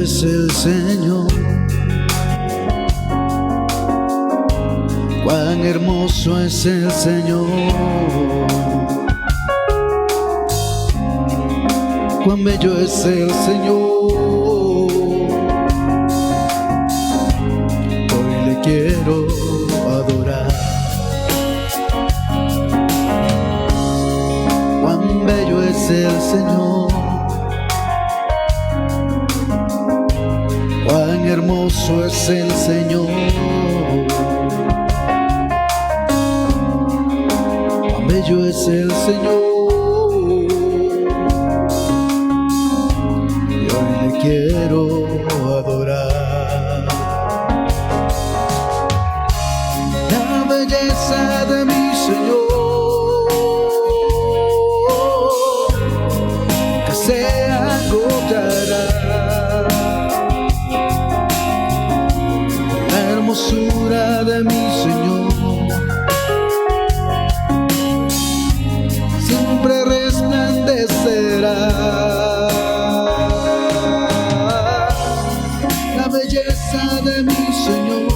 es el Señor, cuán hermoso es el Señor, cuán bello es el Señor. Hoy le quiero adorar. Cuán bello es el Señor, cuán hermoso es el Señor, cuán bello es el Señor. Y hoy le quiero adorar. La belleza de mi Señor se agotará. La hermosura de mi Señor siempre resplandecerá. La belleza de mi Señor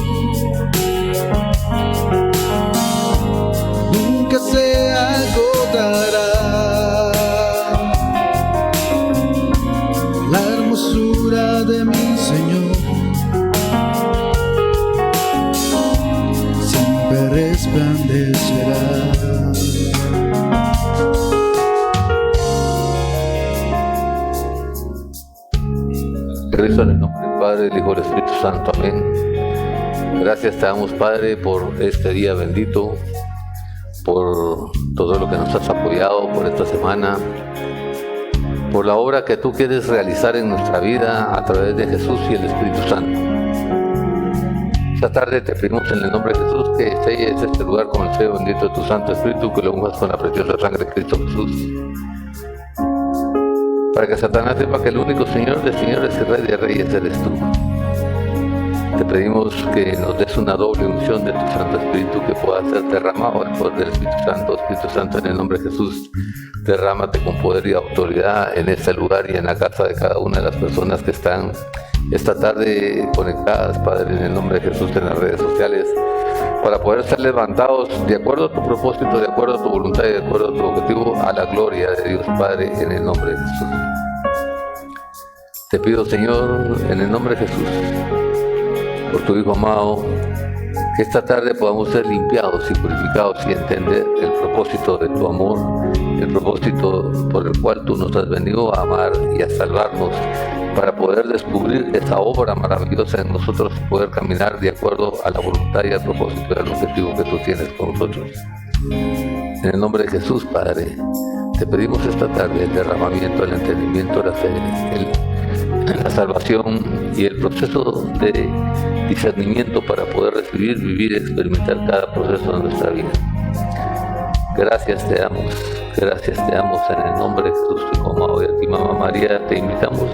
nunca se agotará. La hermosura de mi Señor siempre resplandecerá. Regreso en el nombre del Padre, del Hijo y del Espíritu Santo. Amén. Gracias te damos, Padre, por este día bendito, por todo lo que nos has apoyado por esta semana, por la obra que tú quieres realizar en nuestra vida a través de Jesús y el Espíritu Santo. Esta tarde te pedimos en el nombre de Jesús que selles este lugar con el sello bendito de tu Santo Espíritu, que lo unjas con la preciosa sangre de Cristo Jesús, para que Satanás sepa que el único Señor de señores y Rey de reyes eres tú. Te pedimos que nos des una doble unción de tu Santo Espíritu que pueda ser derramado al poder del Espíritu Santo. Espíritu Santo, en el nombre de Jesús, derrámate con poder y autoridad en este lugar y en la casa de cada una de las personas que están esta tarde conectadas, Padre, en el nombre de Jesús, en las redes sociales, para poder ser levantados de acuerdo a tu propósito, de acuerdo a tu voluntad y de acuerdo a tu objetivo, a la gloria de Dios Padre, en el nombre de Jesús. Te pido, Señor, en el nombre de Jesús, por tu Hijo amado, que esta tarde podamos ser limpiados y purificados y entender el propósito de tu amor, el propósito por el cual tú nos has venido a amar y a salvarnos, para poder descubrir esa obra maravillosa en nosotros y poder caminar de acuerdo a la voluntad y al propósito y al objetivo que tú tienes con nosotros. En el nombre de Jesús, Padre, te pedimos esta tarde el derramamiento, el entendimiento, la fe, la salvación y el proceso de discernimiento para poder recibir, vivir y experimentar cada proceso de nuestra vida. Gracias te damos en el nombre de Jesús, como hoy a ti, Mamá María, te invitamos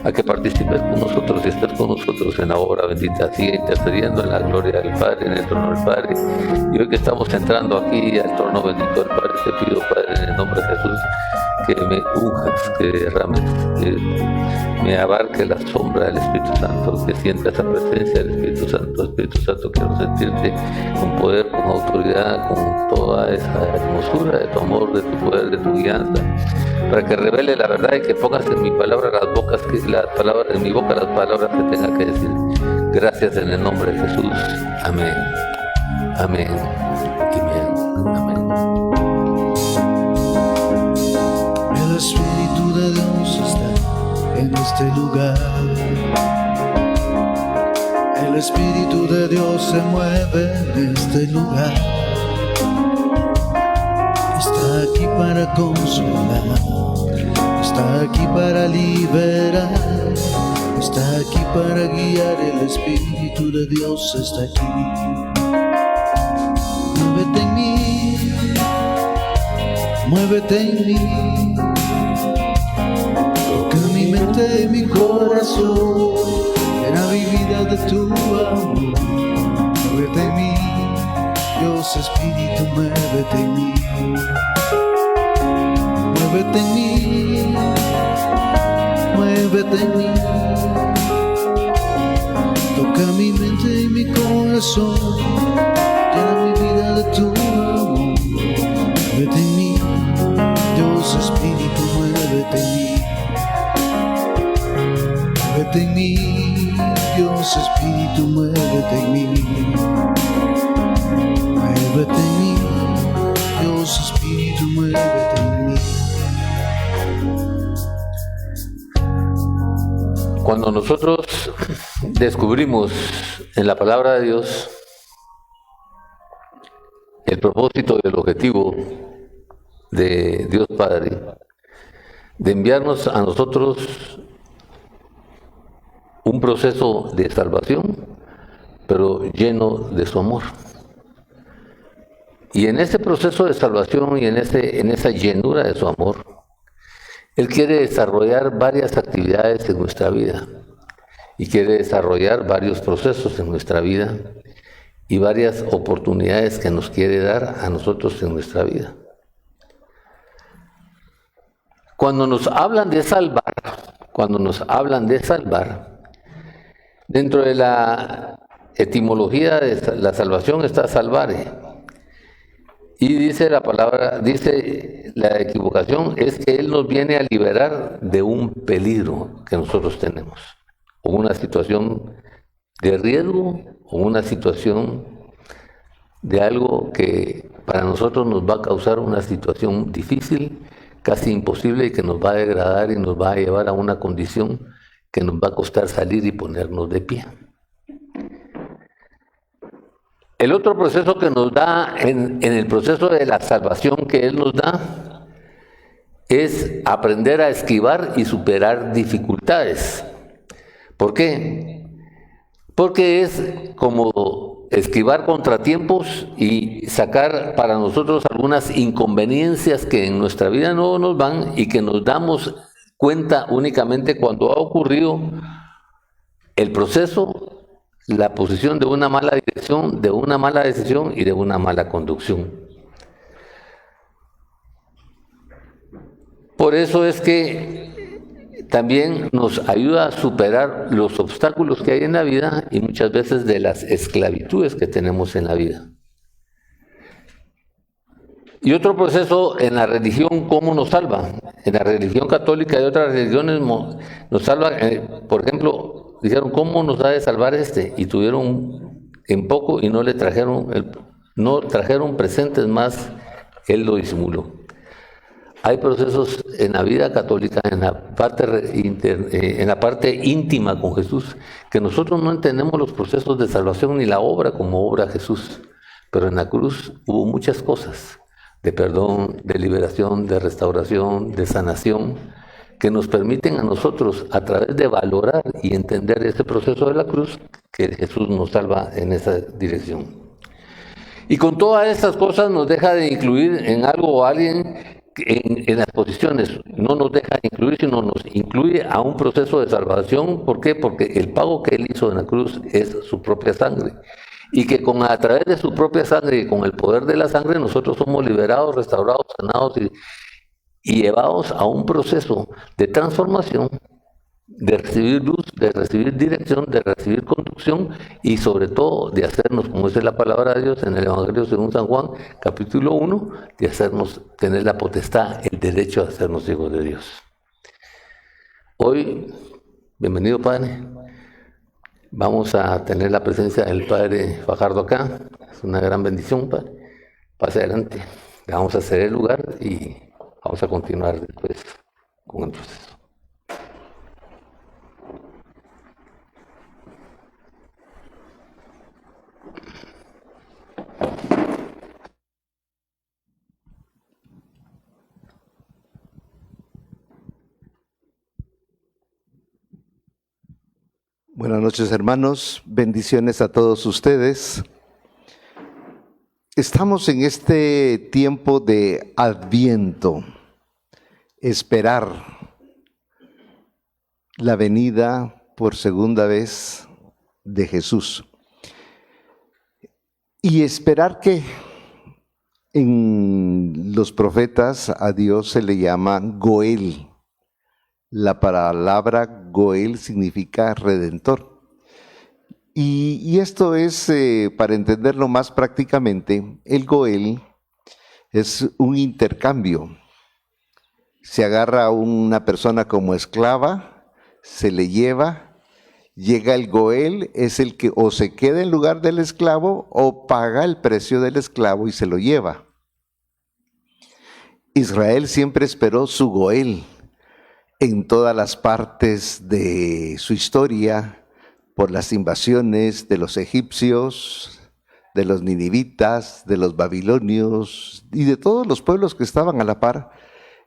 a que participes con nosotros y estés con nosotros en la obra bendita, sigue intercediendo en la gloria del Padre, en el trono del Padre. Y hoy que estamos entrando aquí al trono bendito del Padre, te pido, Padre, en el nombre de Jesús, que me unjas, que derrames, que me abarque la sombra del Espíritu Santo, que sienta esa presencia del Espíritu Santo. Espíritu Santo, quiero sentirte con poder, con autoridad, con toda esa hermosura de tu amor, de tu poder, de tu guianza, para que revele la verdad y que pongas en mi palabra en mi boca las palabras que tenga que decir. Gracias en el nombre de Jesús. Amén. Amén. Amén. Amén. El Espíritu de Dios está en este lugar. El Espíritu de Dios se mueve en este lugar. Está aquí para consolar, está aquí para liberar, está aquí para guiar. El Espíritu de Dios está aquí. Muévete en mí, muévete en mí, toca mi mente y mi corazón, llena mi vida de tu amor. Muévete en mí, Dios Espíritu, muévete en mí. Muévete en mí, muévete en mí, corazón, llena mi vida de tu amor. Muévete en mí, Dios Espíritu, muévete en mí. Muévete en mí, Dios Espíritu, muévete en mí. Muévete en mí, Dios Espíritu, muévete en mí. Cuando nosotros descubrimos en la palabra de Dios el propósito y el objetivo de Dios Padre, de enviarnos a nosotros un proceso de salvación, pero lleno de su amor. Y en ese proceso de salvación y en esa llenura de su amor, Él quiere desarrollar varias actividades en nuestra vida y quiere desarrollar varios procesos en nuestra vida y varias oportunidades que nos quiere dar a nosotros en nuestra vida. Cuando nos hablan de salvar, dentro de la etimología de la salvación está salvare. Y dice la palabra, dice la equivocación, es que Él nos viene a liberar de un peligro que nosotros tenemos, o una situación de riesgo, o una situación de algo que para nosotros nos va a causar una situación difícil, casi imposible, y que nos va a degradar y nos va a llevar a una condición que nos va a costar salir y ponernos de pie. El otro proceso que nos da, en el proceso de la salvación que Él nos da, es aprender a esquivar y superar dificultades. ¿Por qué? Porque es como esquivar contratiempos y sacar para nosotros algunas inconveniencias que en nuestra vida no nos van y que nos damos cuenta únicamente cuando ha ocurrido el proceso, la posición de una mala dirección, de una mala decisión y de una mala conducción. Por eso es que también nos ayuda a superar los obstáculos que hay en la vida y muchas veces de las esclavitudes que tenemos en la vida. Y otro proceso en la religión, ¿cómo nos salva? En la religión católica y otras religiones nos salva, por ejemplo, dijeron, ¿cómo nos ha de salvar este? Y tuvieron en poco y no trajeron presentes más, Él lo disimuló. Hay procesos en la vida católica, en la parte íntima con Jesús, que nosotros no entendemos los procesos de salvación ni la obra como obra Jesús. Pero en la cruz hubo muchas cosas de perdón, de liberación, de restauración, de sanación, que nos permiten a nosotros, a través de valorar y entender ese proceso de la cruz, que Jesús nos salva en esa dirección. Y con todas estas cosas nos deja de incluir en algo o alguien en las posiciones. No nos deja de incluir, sino nos incluye a un proceso de salvación. ¿Por qué? Porque el pago que Él hizo en la cruz es su propia sangre. Y que a través de su propia sangre y con el poder de la sangre nosotros somos liberados, restaurados, sanados y llevados a un proceso de transformación, de recibir luz, de recibir dirección, de recibir conducción y sobre todo de hacernos, como dice la palabra de Dios en el Evangelio según San Juan, capítulo 1, de hacernos tener la potestad, el derecho a hacernos hijos de Dios. Hoy, bienvenido Padre, vamos a tener la presencia del Padre Fajardo acá, es una gran bendición, Padre. Pase adelante, le vamos a ceder el lugar y vamos a continuar después con el proceso. Buenas noches, hermanos. Bendiciones a todos ustedes. Estamos en este tiempo de Adviento, esperar la venida por segunda vez de Jesús. Y esperar que en los profetas a Dios se le llama Goel. La palabra Goel significa redentor. Y esto es, para entenderlo más prácticamente, el Goel es un intercambio. Se agarra a una persona como esclava, se le lleva, llega el Goel, es el que o se queda en lugar del esclavo o paga el precio del esclavo y se lo lleva. Israel siempre esperó su Goel en todas las partes de su historia, por las invasiones de los egipcios, de los ninivitas, de los babilonios y de todos los pueblos que estaban a la par.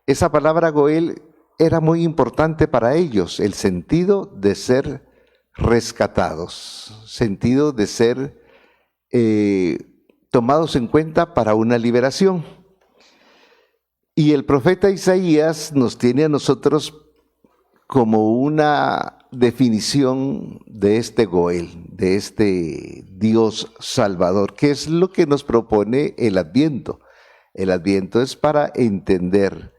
Esa palabra Goel era muy importante para ellos, el sentido de ser rescatados, sentido de ser tomados en cuenta para una liberación. Y el profeta Isaías nos tiene a nosotros como una definición de este Goel, de este Dios Salvador, que es lo que nos propone el Adviento. El Adviento es para entender,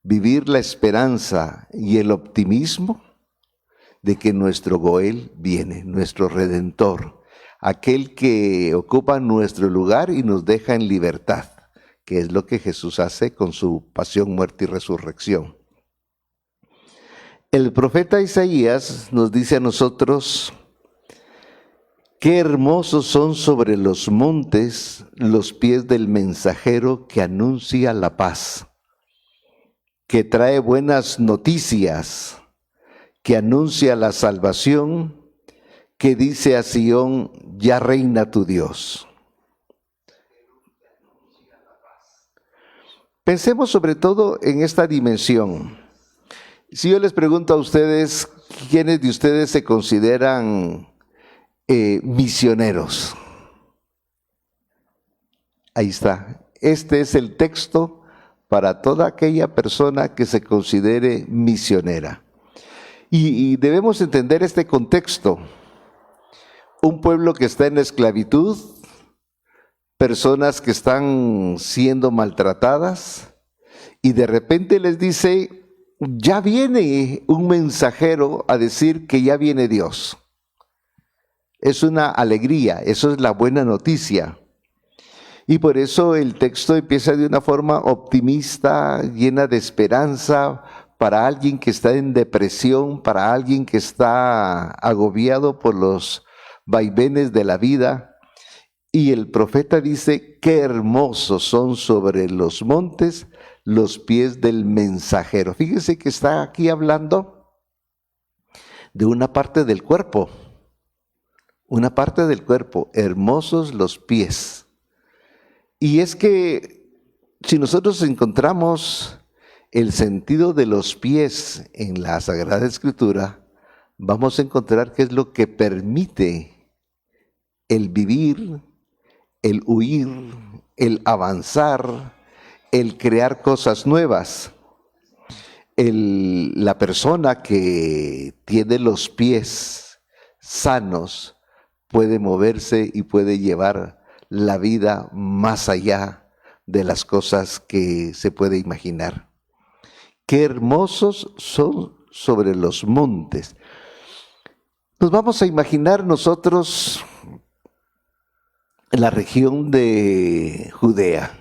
vivir la esperanza y el optimismo de que nuestro Goel viene, nuestro Redentor, aquel que ocupa nuestro lugar y nos deja en libertad, que es lo que Jesús hace con su pasión, muerte y resurrección. El profeta Isaías nos dice a nosotros: qué hermosos son sobre los montes los pies del mensajero que anuncia la paz, que trae buenas noticias, que anuncia la salvación, que dice a Sión: ya reina tu Dios. Pensemos sobre todo en esta dimensión. Si yo les pregunto a ustedes, ¿quiénes de ustedes se consideran misioneros? Ahí está. Este es el texto para toda aquella persona que se considere misionera. Y debemos entender este contexto. Un pueblo que está en esclavitud, personas que están siendo maltratadas, y de repente les dice: ya viene un mensajero a decir que ya viene Dios. Es una alegría, eso es la buena noticia. Y por eso el texto empieza de una forma optimista, llena de esperanza, para alguien que está en depresión, para alguien que está agobiado por los vaivenes de la vida. Y el profeta dice: qué hermosos son sobre los montes los pies del mensajero. Fíjense que está aquí hablando de una parte del cuerpo. Una parte del cuerpo, hermosos los pies. Y es que si nosotros encontramos el sentido de los pies en la Sagrada Escritura, vamos a encontrar qué es lo que permite el vivir, el huir, el avanzar, el crear cosas nuevas. La persona que tiene los pies sanos puede moverse y puede llevar la vida más allá de las cosas que se puede imaginar. Qué hermosos son sobre los montes. Nos vamos a imaginar nosotros la región de Judea.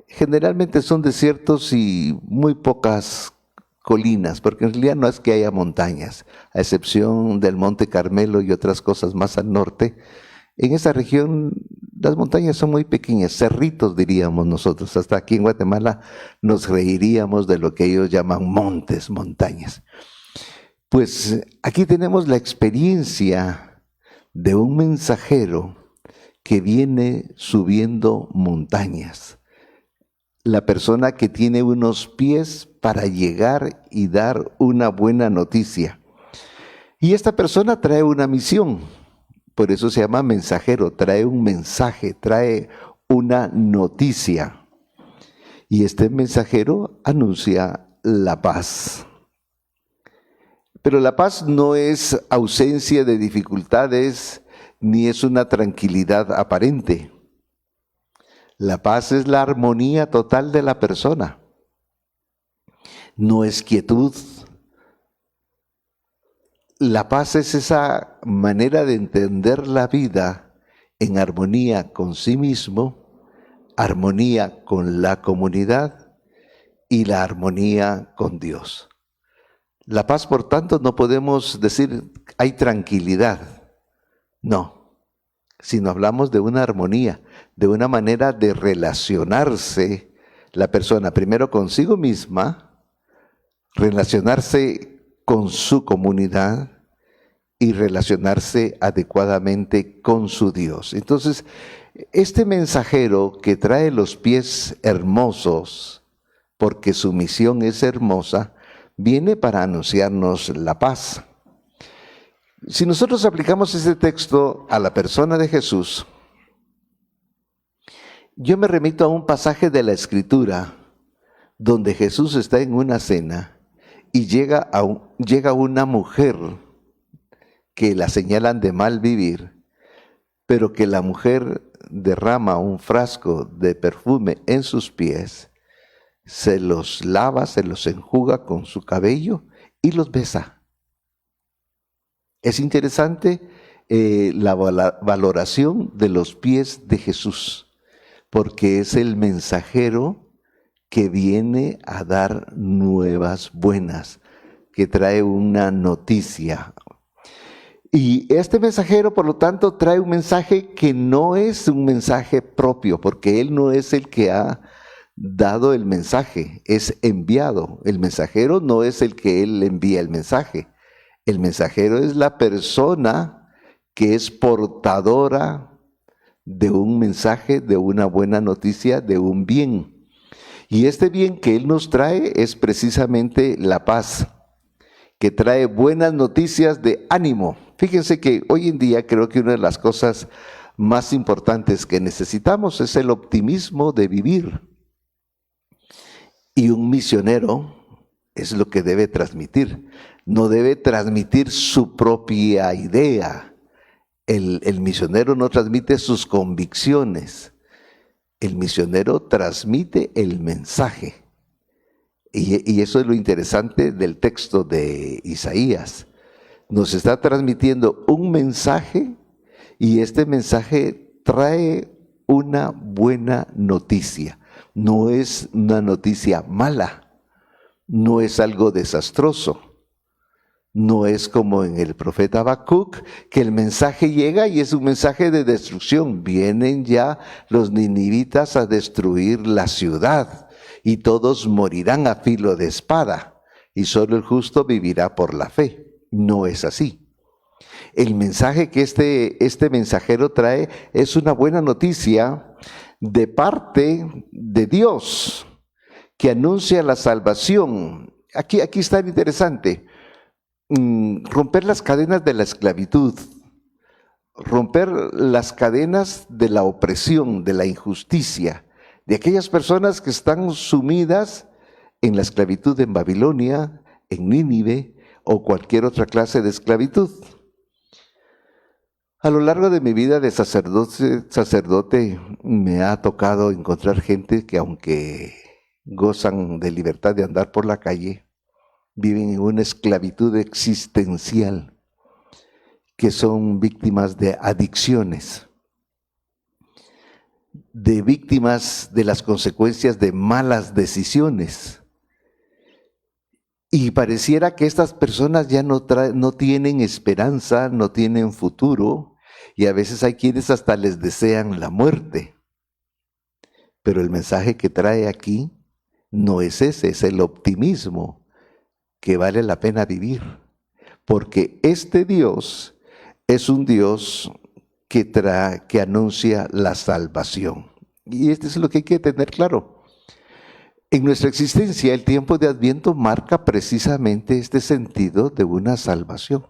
Generalmente son desiertos y muy pocas colinas, porque en realidad no es que haya montañas, a excepción del Monte Carmelo y otras cosas más al norte. En esa región las montañas son muy pequeñas, cerritos diríamos nosotros. Hasta aquí en Guatemala nos reiríamos de lo que ellos llaman montes, montañas. Pues aquí tenemos la experiencia de un mensajero que viene subiendo montañas. La persona que tiene unos pies para llegar y dar una buena noticia. Y esta persona trae una misión, por eso se llama mensajero, trae un mensaje, trae una noticia. Y este mensajero anuncia la paz. Pero la paz no es ausencia de dificultades, ni es una tranquilidad aparente. La paz es la armonía total de la persona. No es quietud, La paz es esa manera de entender la vida en armonía con sí mismo, armonía con la comunidad y la armonía con Dios. La paz, por tanto, no podemos decir hay tranquilidad, no, sino hablamos de una armonía, de una manera de relacionarse la persona primero consigo misma, relacionarse con su comunidad y relacionarse adecuadamente con su Dios. Entonces, este mensajero que trae los pies hermosos, porque su misión es hermosa, viene para anunciarnos la paz. Si nosotros aplicamos este texto a la persona de Jesús, yo me remito a un pasaje de la Escritura donde Jesús está en una cena y llega una mujer que la señalan de mal vivir, pero que la mujer derrama un frasco de perfume en sus pies, se los lava, se los enjuga con su cabello y los besa. Es interesante la valoración de los pies de Jesús, porque es el mensajero que viene a dar nuevas buenas, que trae una noticia. Y este mensajero, por lo tanto, trae un mensaje que no es un mensaje propio, porque él no es el que ha dado el mensaje, es enviado. El mensajero no es el que él envía el mensaje. El mensajero es la persona que es portadora de un mensaje, de una buena noticia, de un bien. Y este bien que Él nos trae es precisamente la paz, que trae buenas noticias de ánimo. Fíjense que hoy en día creo que una de las cosas más importantes que necesitamos es el optimismo de vivir. Y un misionero es lo que debe transmitir. No debe transmitir su propia idea. El misionero no transmite sus convicciones. El misionero transmite el mensaje. Y eso es lo interesante del texto de Isaías. Nos está transmitiendo un mensaje y este mensaje trae una buena noticia. No es una noticia mala, no es algo desastroso. No es como en el profeta Habacuc, que el mensaje llega y es un mensaje de destrucción. Vienen ya los ninivitas a destruir la ciudad y todos morirán a filo de espada y solo el justo vivirá por la fe. No es así. El mensaje que este mensajero trae es una buena noticia de parte de Dios que anuncia la salvación. Aquí está lo interesante. Romper las cadenas de la esclavitud, romper las cadenas de la opresión, de la injusticia, de aquellas personas que están sumidas en la esclavitud en Babilonia, en Nínive o cualquier otra clase de esclavitud. A lo largo de mi vida de sacerdote me ha tocado encontrar gente que aunque gozan de libertad de andar por la calle, viven en una esclavitud existencial, que son víctimas de adicciones, de víctimas de las consecuencias de malas decisiones. Y pareciera que estas personas ya no tienen esperanza, no tienen futuro, y a veces hay quienes hasta les desean la muerte. Pero el mensaje que trae aquí no es ese, es el optimismo, que vale la pena vivir, porque este Dios es un Dios que anuncia la salvación. Y esto es lo que hay que tener claro. En nuestra existencia, el tiempo de Adviento marca precisamente este sentido de una salvación.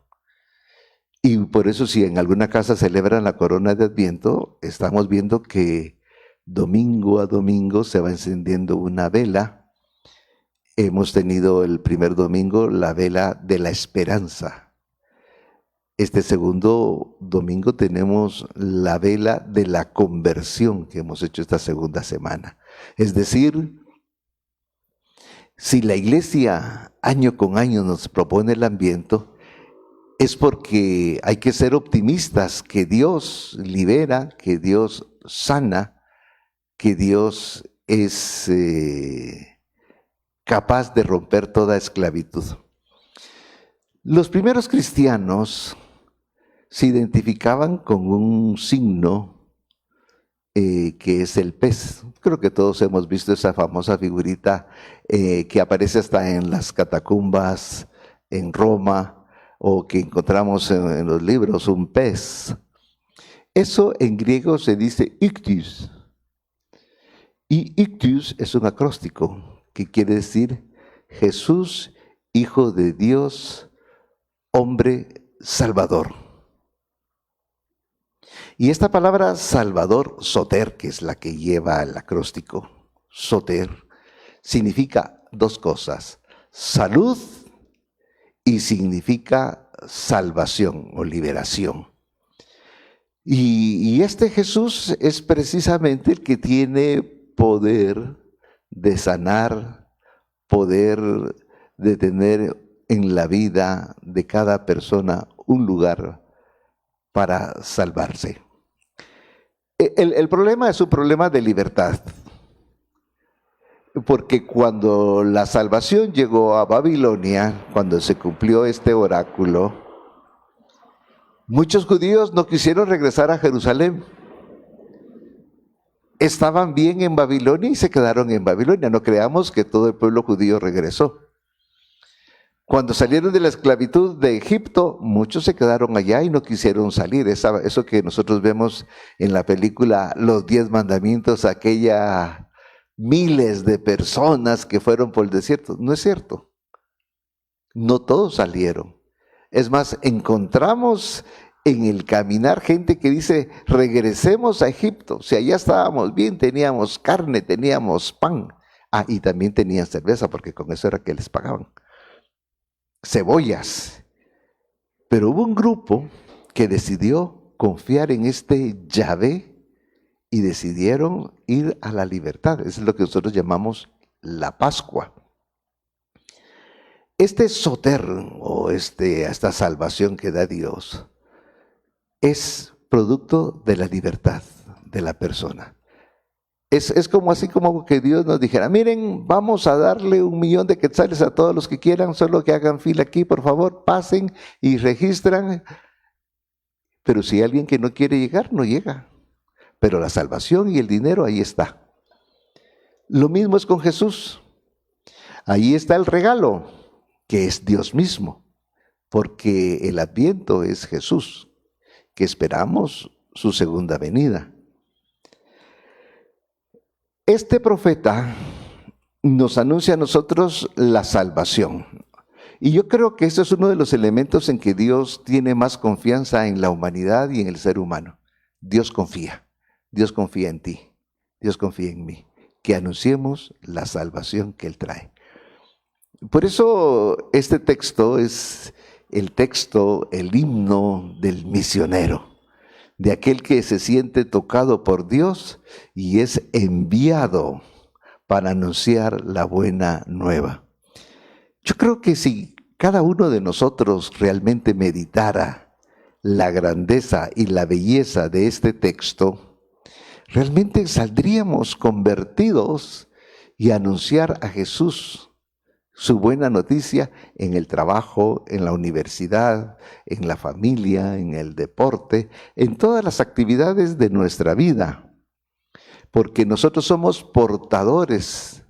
Y por eso, si en alguna casa celebran la corona de Adviento, estamos viendo que domingo a domingo se va encendiendo una vela. Hemos tenido el primer domingo la vela de la esperanza. Este segundo domingo tenemos la vela de la conversión que hemos hecho esta segunda semana. Es decir, si la iglesia año con año nos propone el Adviento, es porque hay que ser optimistas, que Dios libera, que Dios sana, que Dios es capaz de romper toda esclavitud. Los primeros cristianos se identificaban con un signo que es el pez. Creo que todos hemos visto esa famosa figurita que aparece hasta en las catacumbas en Roma, o que encontramos en los libros, un pez. Eso en griego se dice ictus. Y ictus es un acróstico que quiere decir Jesús, Hijo de Dios, hombre salvador. Y esta palabra salvador, soter, que es la que lleva el acróstico, soter, significa dos cosas: salud y significa salvación o liberación. Y este Jesús es precisamente el que tiene poder de sanar, poder de tener en la vida de cada persona un lugar para salvarse. El problema es un problema de libertad, porque cuando la salvación llegó a Babilonia, cuando se cumplió este oráculo, muchos judíos no quisieron regresar a Jerusalén. Estaban bien en Babilonia y se quedaron en Babilonia. No creamos que todo el pueblo judío regresó. Cuando salieron de la esclavitud de Egipto, muchos se quedaron allá y no quisieron salir. Eso que nosotros vemos en la película Los 10 Mandamientos, aquella miles de personas que fueron por el desierto. No es cierto. No todos salieron. Es más, encontramos en el caminar gente que dice, regresemos a Egipto. Si allá estábamos bien, teníamos carne, teníamos pan. Y también tenían cerveza, porque con eso era que les pagaban. Cebollas. Pero hubo un grupo que decidió confiar en este Yahvé y decidieron ir a la libertad. Eso es lo que nosotros llamamos la Pascua. Este soter, o esta salvación que da Dios, es producto de la libertad de la persona. Es como así como que Dios nos dijera, miren, vamos a darle 1,000,000 de quetzales a todos los que quieran, solo que hagan fila aquí, por favor, pasen y registran. Pero si hay alguien que no quiere llegar, no llega. Pero la salvación y el dinero ahí está. Lo mismo es con Jesús. Ahí está el regalo, que es Dios mismo, porque el Adviento es Jesús, que esperamos su segunda venida. Este profeta nos anuncia a nosotros la salvación. Y yo creo que este es uno de los elementos en que Dios tiene más confianza en la humanidad y en el ser humano. Dios confía en ti, Dios confía en mí, que anunciemos la salvación que Él trae. Por eso este texto es el himno del misionero, de aquel que se siente tocado por Dios y es enviado para anunciar la buena nueva. Yo creo que si cada uno de nosotros realmente meditara la grandeza y la belleza de este texto, realmente saldríamos convertidos y anunciar a Jesús, su buena noticia, en el trabajo, en la universidad, en la familia, en el deporte, en todas las actividades de nuestra vida, porque nosotros somos portadores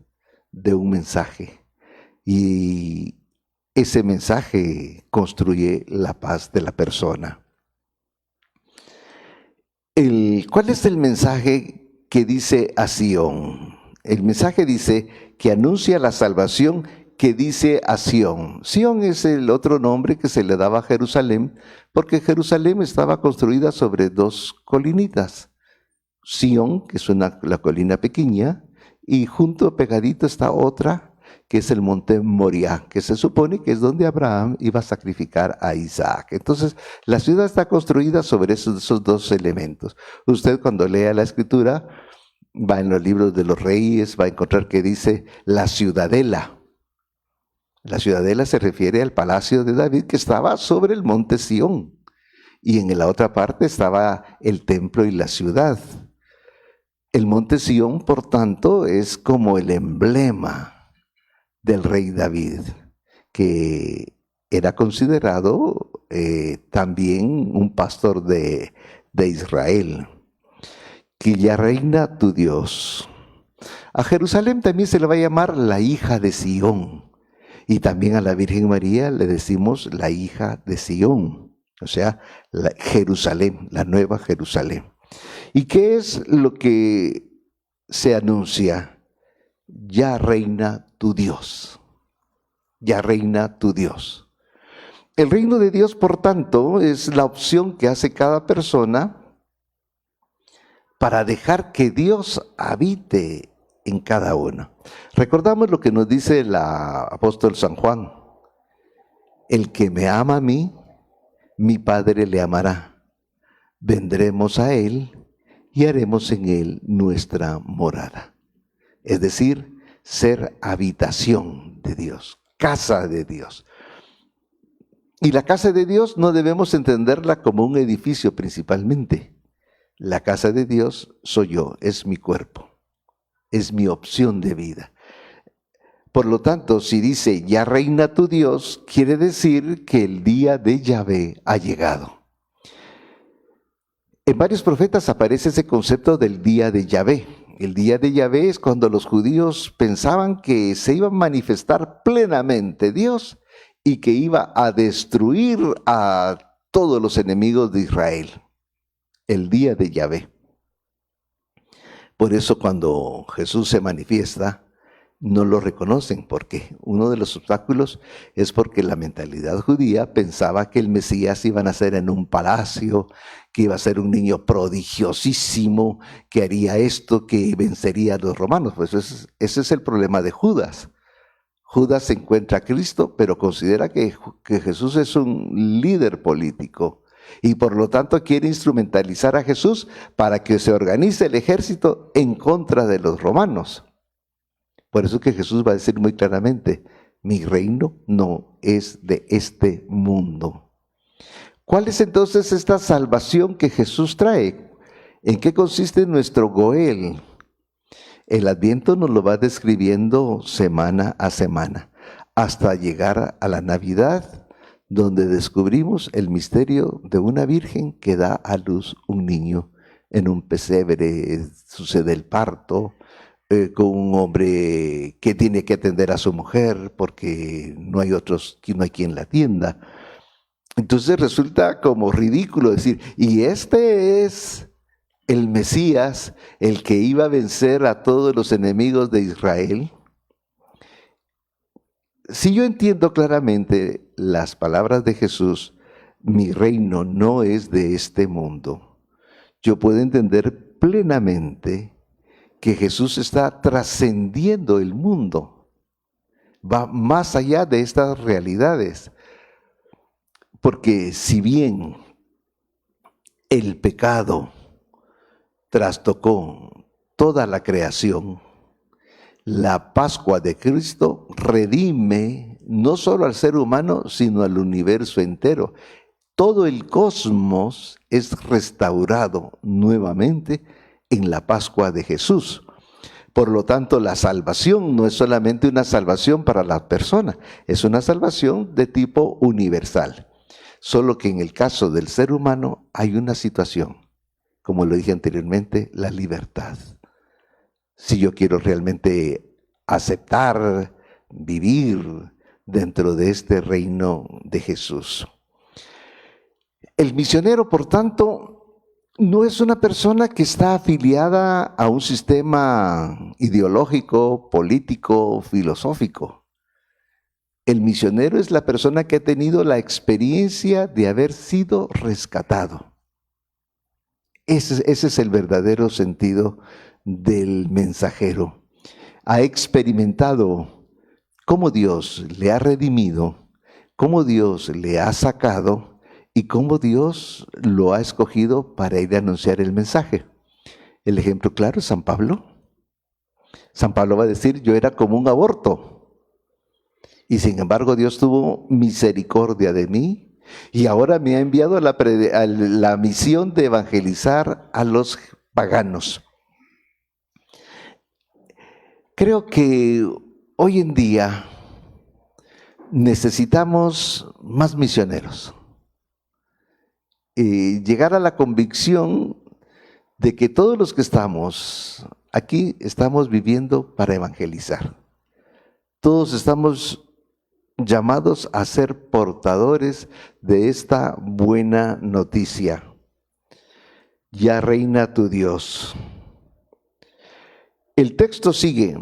de un mensaje y ese mensaje construye la paz de la persona. ¿Cuál es el mensaje que dice a Sión? El mensaje dice que anuncia la salvación, que dice a Sión. Sión es el otro nombre que se le daba a Jerusalén, porque Jerusalén estaba construida sobre 2 colinitas. Sión, que es la colina pequeña, y junto, pegadito, está otra, que es el monte Moriah, que se supone que es donde Abraham iba a sacrificar a Isaac. Entonces, la ciudad está construida sobre esos 2 elementos. Usted, cuando lea la Escritura, va en los libros de los reyes, va a encontrar que dice la ciudadela. La ciudadela se refiere al palacio de David que estaba sobre el monte Sión. Y en la otra parte estaba el templo y la ciudad. El monte Sión, por tanto, es como el emblema del rey David, que era considerado también un pastor de Israel. Que ya reina tu Dios. A Jerusalén también se le va a llamar la hija de Sión. Y también a la Virgen María le decimos la hija de Sión. O sea, Jerusalén, la nueva Jerusalén. ¿Y qué es lo que se anuncia? Ya reina tu Dios. Ya reina tu Dios. El reino de Dios, por tanto, es la opción que hace cada persona para dejar que Dios habite en cada uno. Recordamos lo que nos dice el apóstol San Juan. El que me ama a mí, mi Padre le amará. Vendremos a Él y haremos en Él nuestra morada. Es decir, ser habitación de Dios, casa de Dios. Y la casa de Dios no debemos entenderla como un edificio principalmente. La casa de Dios soy yo, es mi cuerpo, es mi opción de vida. Por lo tanto, si dice, ya reina tu Dios, quiere decir que el día de Yahvé ha llegado. En varios profetas aparece ese concepto del día de Yahvé. El día de Yahvé es cuando los judíos pensaban que se iba a manifestar plenamente Dios y que iba a destruir a todos los enemigos de Israel. El día de Yahvé. Por eso cuando Jesús se manifiesta, no lo reconocen, porque uno de los obstáculos es porque la mentalidad judía pensaba que el Mesías iba a nacer en un palacio, que iba a ser un niño prodigiosísimo, que haría esto, que vencería a los romanos. Pues ese es el problema de Judas. Judas encuentra a Cristo, pero considera que Jesús es un líder político. Y por lo tanto quiere instrumentalizar a Jesús para que se organice el ejército en contra de los romanos. Por eso que Jesús va a decir muy claramente, mi reino no es de este mundo. ¿Cuál es entonces esta salvación que Jesús trae? ¿En qué consiste nuestro Goel? El Adviento nos lo va describiendo semana a semana, hasta llegar a la Navidad, donde descubrimos el misterio de una virgen que da a luz un niño en un pesebre. Sucede el parto con un hombre que tiene que atender a su mujer porque no hay quien la atienda. Entonces resulta como ridículo decir, y este es el Mesías, el que iba a vencer a todos los enemigos de Israel. Si yo entiendo claramente las palabras de Jesús, mi reino no es de este mundo, yo puedo entender plenamente que Jesús está trascendiendo el mundo, va más allá de estas realidades, porque si bien el pecado trastocó toda la creación, la Pascua de Cristo redime no solo al ser humano, sino al universo entero. Todo el cosmos es restaurado nuevamente en la Pascua de Jesús. Por lo tanto, la salvación no es solamente una salvación para la persona, es una salvación de tipo universal. Solo que en el caso del ser humano hay una situación, como lo dije anteriormente, la libertad. Si yo quiero realmente aceptar, vivir dentro de este reino de Jesús. El misionero, por tanto, no es una persona que está afiliada a un sistema ideológico, político, filosófico. El misionero es la persona que ha tenido la experiencia de haber sido rescatado. Ese es el verdadero sentido del mensajero. Ha experimentado cómo Dios le ha redimido, cómo Dios le ha sacado y cómo Dios lo ha escogido para ir a anunciar el mensaje. El ejemplo claro es San Pablo. San Pablo va a decir, yo era como un aborto. Y sin embargo Dios tuvo misericordia de mí y ahora me ha enviado a la misión de evangelizar a los paganos. Creo que hoy en día necesitamos más misioneros. Llegar a la convicción de que todos los que estamos aquí estamos viviendo para evangelizar. Todos estamos llamados a ser portadores de esta buena noticia. Ya reina tu Dios. El texto sigue.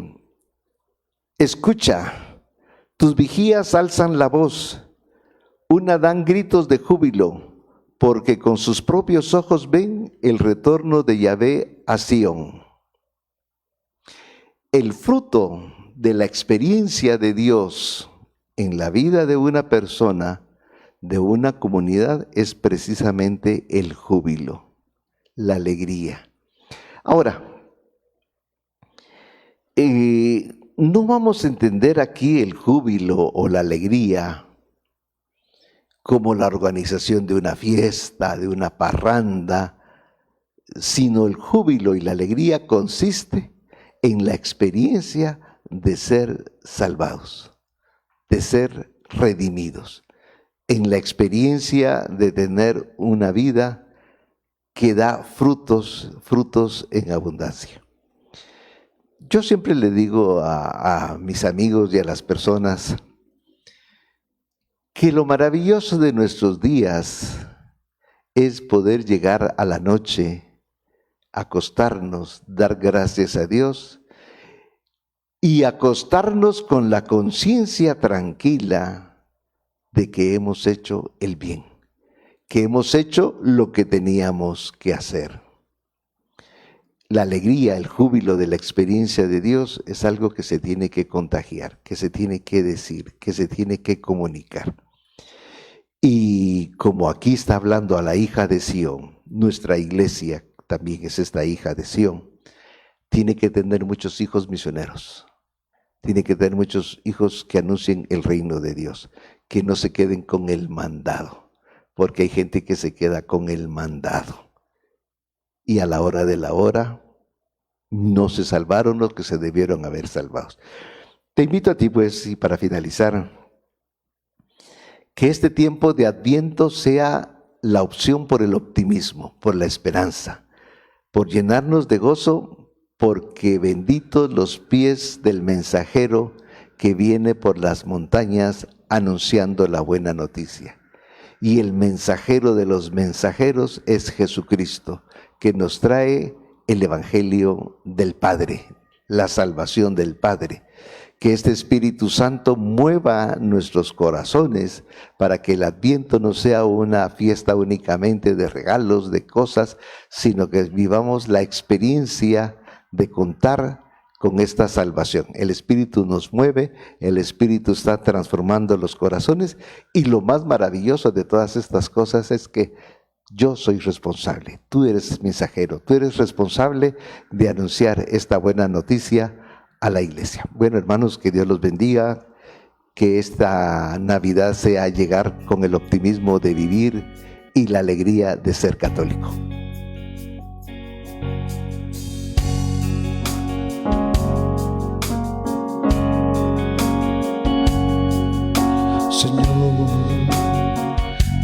Escucha, tus vigías alzan la voz, una dan gritos de júbilo, porque con sus propios ojos ven el retorno de Yahvé a Sión. El fruto de la experiencia de Dios en la vida de una persona, de una comunidad, es precisamente el júbilo, la alegría. Ahora, no vamos a entender aquí el júbilo o la alegría como la organización de una fiesta, de una parranda, sino el júbilo y la alegría consiste en la experiencia de ser salvados, de ser redimidos, en la experiencia de tener una vida que da frutos en abundancia. Yo siempre le digo a mis amigos y a las personas que lo maravilloso de nuestros días es poder llegar a la noche, acostarnos, dar gracias a Dios y acostarnos con la conciencia tranquila de que hemos hecho el bien, que hemos hecho lo que teníamos que hacer. La alegría, el júbilo de la experiencia de Dios es algo que se tiene que contagiar, que se tiene que decir, que se tiene que comunicar. Y como aquí está hablando a la hija de Sión, nuestra iglesia también es esta hija de Sión, tiene que tener muchos hijos misioneros, tiene que tener muchos hijos que anuncien el reino de Dios, que no se queden con el mandado, porque hay gente que se queda con el mandado. Y a la hora de la hora no se salvaron los que se debieron haber salvado. Te invito a ti, pues, y para finalizar, que este tiempo de Adviento sea la opción por el optimismo, por la esperanza, por llenarnos de gozo, porque benditos los pies del mensajero que viene por las montañas anunciando la buena noticia. Y el mensajero de los mensajeros es Jesucristo, que nos trae el Evangelio del Padre, la salvación del Padre. Que este Espíritu Santo mueva nuestros corazones para que el Adviento no sea una fiesta únicamente de regalos, de cosas, sino que vivamos la experiencia de contar con esta salvación. El Espíritu nos mueve, el Espíritu está transformando los corazones y lo más maravilloso de todas estas cosas es que yo soy responsable, tú eres mensajero, tú eres responsable de anunciar esta buena noticia a la iglesia. Bueno, hermanos, que Dios los bendiga, que esta Navidad sea llegar con el optimismo de vivir y la alegría de ser católico. Señor,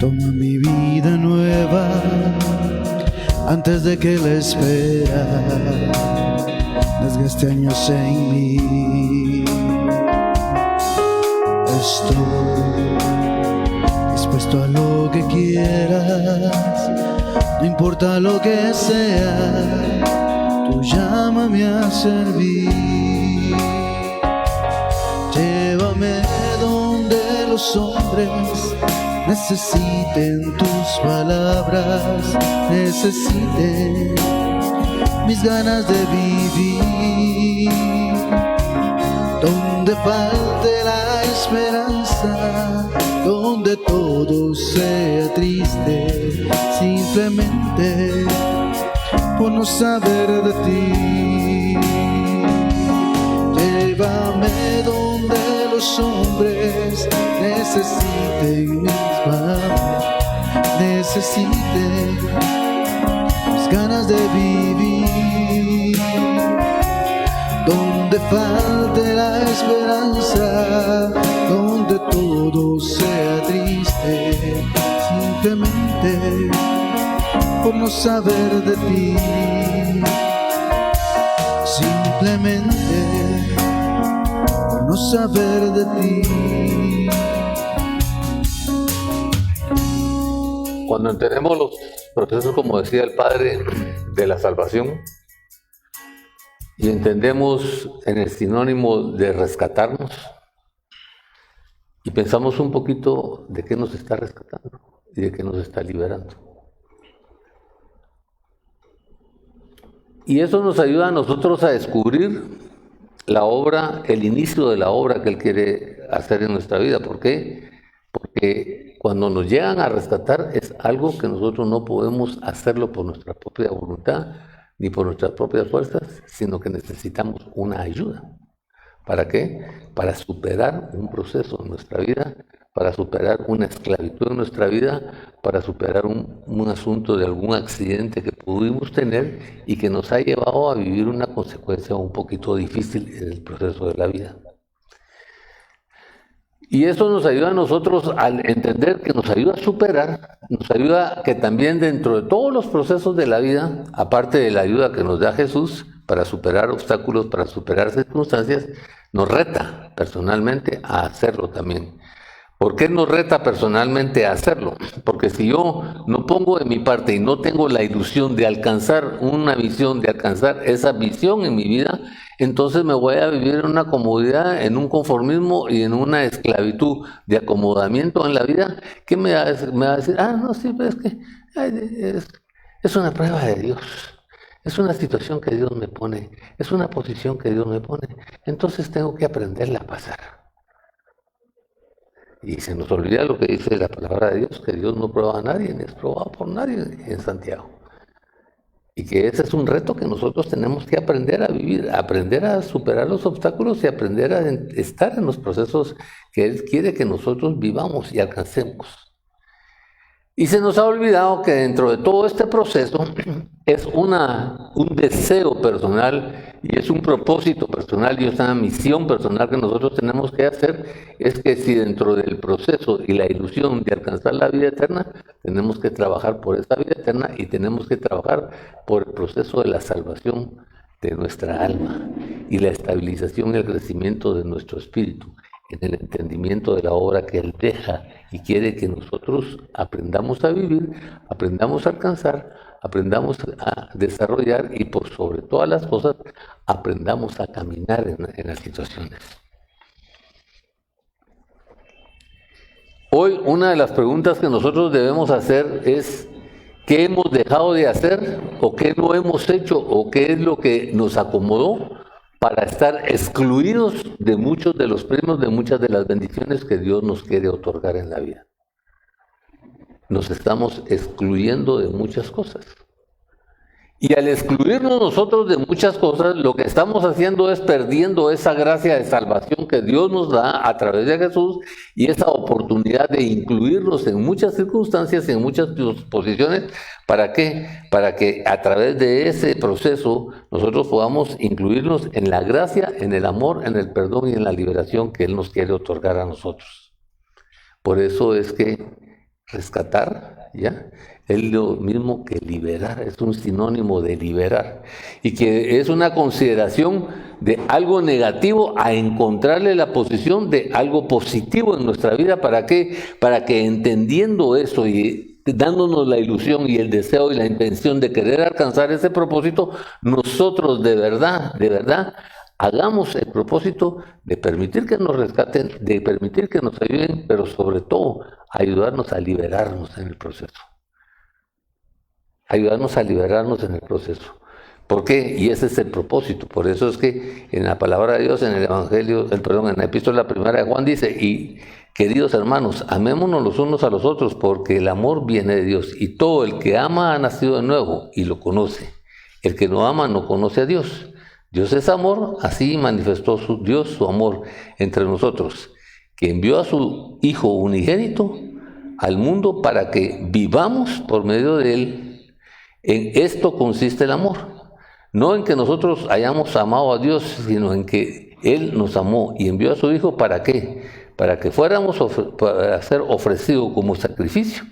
toma mi vida nueva antes de que la espera desgaste años en mí. Estoy dispuesto a lo que quieras, no importa lo que sea, tú llámame a servir. Llévame donde los hombres necesiten tus palabras, necesiten mis ganas de vivir, donde falte la esperanza, donde todo sea triste, simplemente por no saber de ti. Llévame donde los hombres necesite mis manos, necesite mis ganas de vivir, donde falte la esperanza, donde todo sea triste, simplemente por no saber de ti, simplemente por no saber de ti. Cuando entendemos los procesos, como decía el Padre, de la salvación, y entendemos en el sinónimo de rescatarnos, y pensamos un poquito de qué nos está rescatando y de qué nos está liberando. Y eso nos ayuda a nosotros a descubrir la obra, el inicio de la obra que Él quiere hacer en nuestra vida. ¿Por qué? Porque cuando nos llegan a rescatar es algo que nosotros no podemos hacerlo por nuestra propia voluntad ni por nuestras propias fuerzas, sino que necesitamos una ayuda. ¿Para qué? Para superar un proceso en nuestra vida, para superar una esclavitud en nuestra vida, para superar un asunto de algún accidente que pudimos tener y que nos ha llevado a vivir una consecuencia un poquito difícil en el proceso de la vida. Y eso nos ayuda a nosotros al entender que nos ayuda a superar, nos ayuda que también dentro de todos los procesos de la vida, aparte de la ayuda que nos da Jesús para superar obstáculos, para superar circunstancias, nos reta personalmente a hacerlo también. ¿Por qué nos reta personalmente a hacerlo? Porque si yo no pongo de mi parte y no tengo la ilusión de alcanzar una visión, de alcanzar esa visión en mi vida, entonces me voy a vivir en una comodidad, en un conformismo y en una esclavitud de acomodamiento en la vida. ¿Qué me va a decir? No, sí, pero es que es una prueba de Dios. Es una situación que Dios me pone, es una posición que Dios me pone. Entonces tengo que aprenderla a pasar. Y se nos olvida lo que dice la palabra de Dios, que Dios no prueba a nadie, ni es probado por nadie en Santiago. Y que ese es un reto que nosotros tenemos que aprender a vivir, aprender a superar los obstáculos y aprender a estar en los procesos que Él quiere que nosotros vivamos y alcancemos. Y se nos ha olvidado que dentro de todo este proceso es un deseo personal y es un propósito personal y es una misión personal que nosotros tenemos que hacer, es que si dentro del proceso y la ilusión de alcanzar la vida eterna, tenemos que trabajar por esa vida eterna y tenemos que trabajar por el proceso de la salvación de nuestra alma y la estabilización y el crecimiento de nuestro espíritu, en el entendimiento de la obra que Él deja y quiere que nosotros aprendamos a vivir, aprendamos a alcanzar, aprendamos a desarrollar y por sobre todas las cosas aprendamos a caminar en las situaciones. Hoy una de las preguntas que nosotros debemos hacer es ¿qué hemos dejado de hacer o qué no hemos hecho o qué es lo que nos acomodó para estar excluidos de muchos de los premios, de muchas de las bendiciones que Dios nos quiere otorgar en la vida? Nos estamos excluyendo de muchas cosas. Y al excluirnos nosotros de muchas cosas, lo que estamos haciendo es perdiendo esa gracia de salvación que Dios nos da a través de Jesús y esa oportunidad de incluirnos en muchas circunstancias, en muchas posiciones. ¿Para qué? Para que a través de ese proceso nosotros podamos incluirnos en la gracia, en el amor, en el perdón y en la liberación que Él nos quiere otorgar a nosotros. Por eso es que rescatar, ¿ya?, es lo mismo que liberar, es un sinónimo de liberar. Y que es una consideración de algo negativo a encontrarle la posición de algo positivo en nuestra vida. ¿Para qué? Para que entendiendo eso y dándonos la ilusión y el deseo y la intención de querer alcanzar ese propósito, nosotros de verdad, hagamos el propósito de permitir que nos rescaten, de permitir que nos ayuden, pero sobre todo ayudarnos a liberarnos en el proceso. Ayudarnos a liberarnos en el proceso. ¿Por qué? Y ese es el propósito. Por eso es que en la palabra de Dios, en el Evangelio, en la epístola primera de Juan dice, y queridos hermanos, amémonos los unos a los otros, porque el amor viene de Dios, y todo el que ama ha nacido de nuevo, y lo conoce. El que no ama no conoce a Dios. Dios es amor, así manifestó Dios su amor entre nosotros, que envió a su Hijo unigénito al mundo para que vivamos por medio de Él. En esto consiste el amor. No en que nosotros hayamos amado a Dios, sino en que Él nos amó y envió a su Hijo, ¿para qué? Para que fuéramos para ser ofrecidos como sacrificio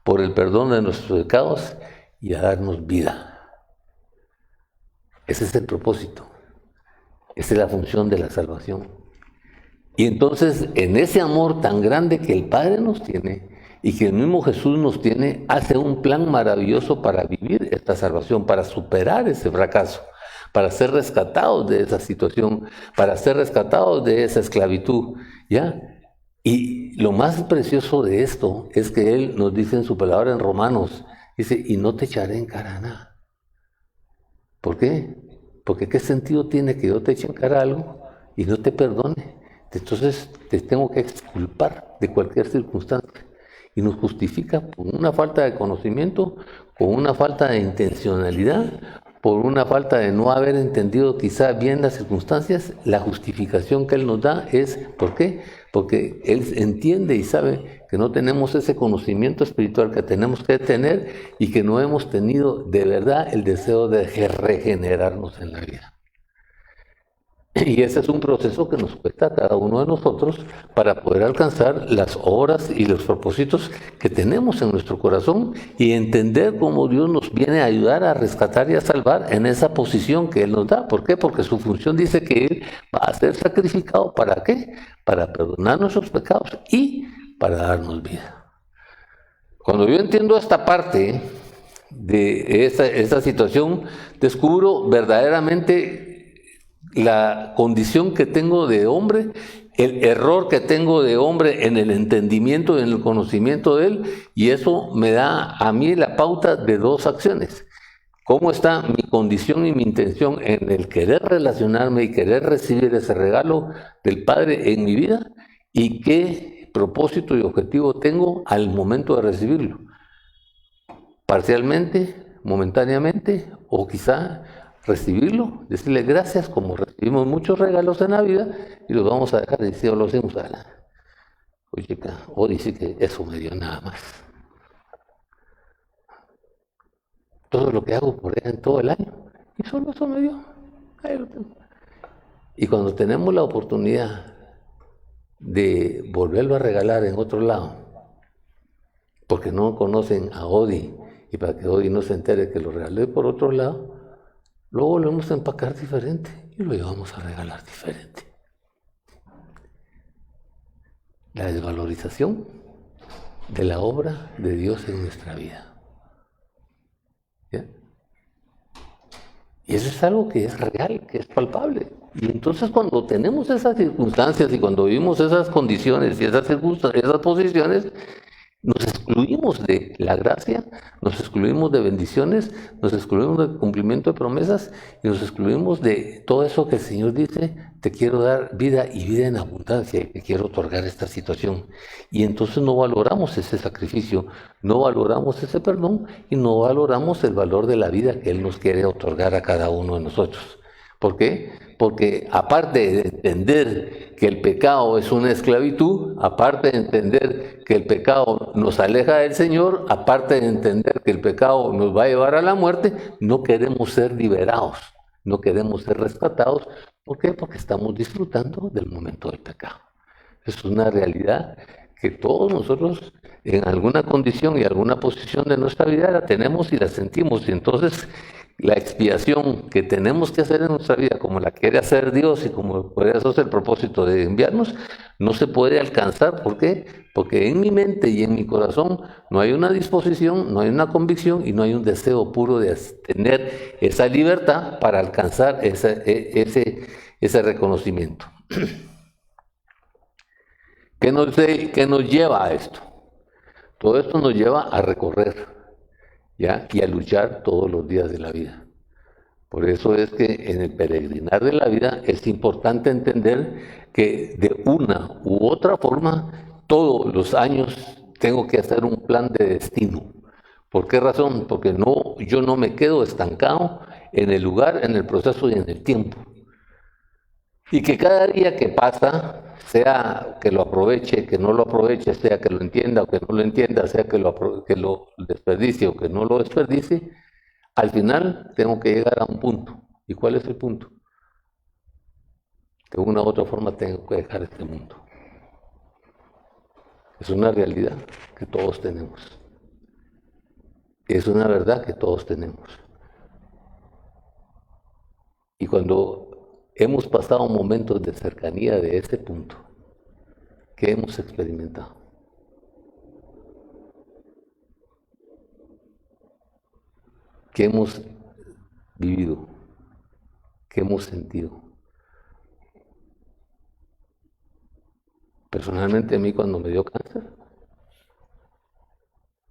por el perdón de nuestros pecados y a darnos vida. Ese es el propósito. Esa es la función de la salvación. Y entonces, en ese amor tan grande que el Padre nos tiene y que el mismo Jesús nos tiene, hace un plan maravilloso para vivir esta salvación, para superar ese fracaso, para ser rescatados de esa situación, para ser rescatados de esa esclavitud, ¿ya? Y lo más precioso de esto es que Él nos dice en su palabra en Romanos, dice, y no te echaré en cara nada. ¿Por qué? Porque ¿qué sentido tiene que yo te eche en cara algo y no te perdone? Entonces te tengo que exculpar de cualquier circunstancia. Y nos justifica por una falta de conocimiento, por una falta de intencionalidad, por una falta de no haber entendido quizá bien las circunstancias. La justificación que Él nos da es, ¿por qué? Porque Él entiende y sabe que no tenemos ese conocimiento espiritual que tenemos que tener y que no hemos tenido de verdad el deseo de regenerarnos en la vida. Y ese es un proceso que nos cuesta a cada uno de nosotros para poder alcanzar las obras y los propósitos que tenemos en nuestro corazón y entender cómo Dios nos viene a ayudar a rescatar y a salvar en esa posición que Él nos da. ¿Por qué? Porque su función dice que Él va a ser sacrificado. ¿Para qué? Para perdonar nuestros pecados y para darnos vida. Cuando yo entiendo esta parte de esa situación, descubro verdaderamente la condición que tengo de hombre, el error que tengo de hombre en el entendimiento y en el conocimiento de Él, y eso me da a mí la pauta de dos acciones. ¿Cómo está mi condición y mi intención en el querer relacionarme y querer recibir ese regalo del Padre en mi vida? ¿Y qué propósito y objetivo tengo al momento de recibirlo? Parcialmente, momentáneamente, o quizá recibirlo, decirle gracias, como recibimos muchos regalos en la vida, y los vamos a dejar y decir, lo hacemos a la oye, o dice que eso me dio nada más. Todo lo que hago por ella en todo el año, y solo eso me dio. Ahí lo tengo. Y cuando tenemos la oportunidad de volverlo a regalar en otro lado, porque no conocen a Odi, y para que Odi no se entere que lo regalé por otro lado, lo volvemos a empacar diferente y lo llevamos a regalar diferente. La desvalorización de la obra de Dios en nuestra vida. ¿Ya? Y eso es algo que es real, que es palpable. Y entonces cuando tenemos esas circunstancias y cuando vivimos esas condiciones y esas posiciones, nos excluimos de la gracia, nos excluimos de bendiciones, nos excluimos del cumplimiento de promesas y nos excluimos de todo eso que el Señor dice, te quiero dar vida y vida en abundancia y te quiero otorgar esta situación. Y entonces no valoramos ese sacrificio, no valoramos ese perdón y no valoramos el valor de la vida que Él nos quiere otorgar a cada uno de nosotros. ¿Por qué? Porque aparte de entender que el pecado es una esclavitud, aparte de entender que el pecado nos aleja del Señor, aparte de entender que el pecado nos va a llevar a la muerte, no queremos ser liberados, no queremos ser rescatados. ¿Por qué? Porque estamos disfrutando del momento del pecado. Es una realidad que todos nosotros en alguna condición y alguna posición de nuestra vida la tenemos y la sentimos. Y entonces la expiación que tenemos que hacer en nuestra vida, como la quiere hacer Dios y como por eso es el propósito de enviarnos, no se puede alcanzar. ¿Por qué? Porque en mi mente y en mi corazón no hay una disposición, no hay una convicción y no hay un deseo puro de tener esa libertad para alcanzar ese reconocimiento. ¿Qué nos lleva a esto? Todo esto nos lleva a recorrer, ¿ya? Y a luchar todos los días de la vida. Por eso es que en el peregrinar de la vida es importante entender que de una u otra forma, todos los años tengo que hacer un plan de destino. ¿Por qué razón? Porque yo no me quedo estancado en el lugar, en el proceso y en el tiempo. Y que cada día que pasa sea que lo aproveche, que no lo aproveche, sea que lo entienda o que no lo entienda, sea que lo desperdicie o que no lo desperdicie, al final tengo que llegar a un punto. ¿Y cuál es el punto? De una u otra forma tengo que dejar este mundo. Es una realidad que todos tenemos. Es una verdad que todos tenemos. Y cuando hemos pasado momentos de cercanía de este punto, ¿qué hemos experimentado? ¿Qué hemos vivido? ¿Qué hemos sentido? Personalmente a mí cuando me dio cáncer,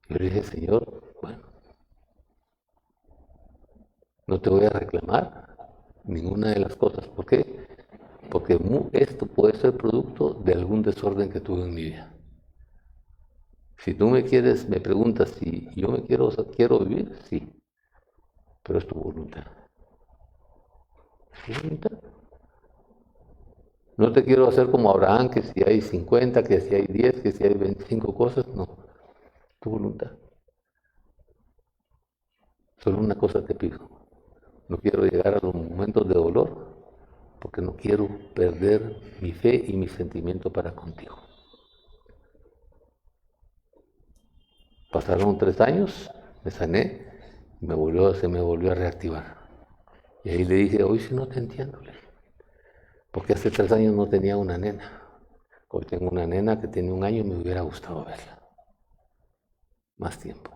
yo le dije, Señor, bueno, no te voy a reclamar ninguna de las cosas. ¿Por qué? Porque esto puede ser producto de algún desorden que tuve en mi vida. Si tú me preguntas si yo quiero vivir, sí, pero es tu voluntad. ¿Es tu voluntad? No te quiero hacer como Abraham, que si hay 50, que si hay 10, que si hay 25 cosas, no. Tu voluntad. Solo una cosa te pido. No quiero llegar a los momentos de dolor, porque no quiero perder mi fe y mi sentimiento para contigo. Pasaron 3 años, me sané, y se me volvió a reactivar. Y ahí le dije, hoy sí no te entiendo, porque hace 3 años no tenía una nena. Hoy tengo una nena que tiene 1 año y me hubiera gustado verla. Más tiempo.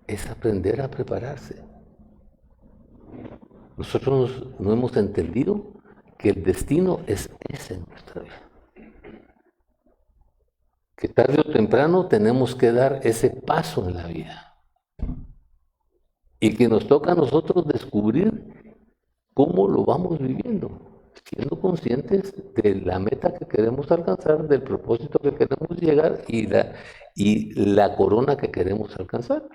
Es aprender a prepararse. Nosotros no hemos entendido que el destino es ese en nuestra vida. Que tarde o temprano tenemos que dar ese paso en la vida. Y que nos toca a nosotros descubrir cómo lo vamos viviendo, siendo conscientes de la meta que queremos alcanzar, del propósito que queremos llegar y la corona que queremos alcanzar.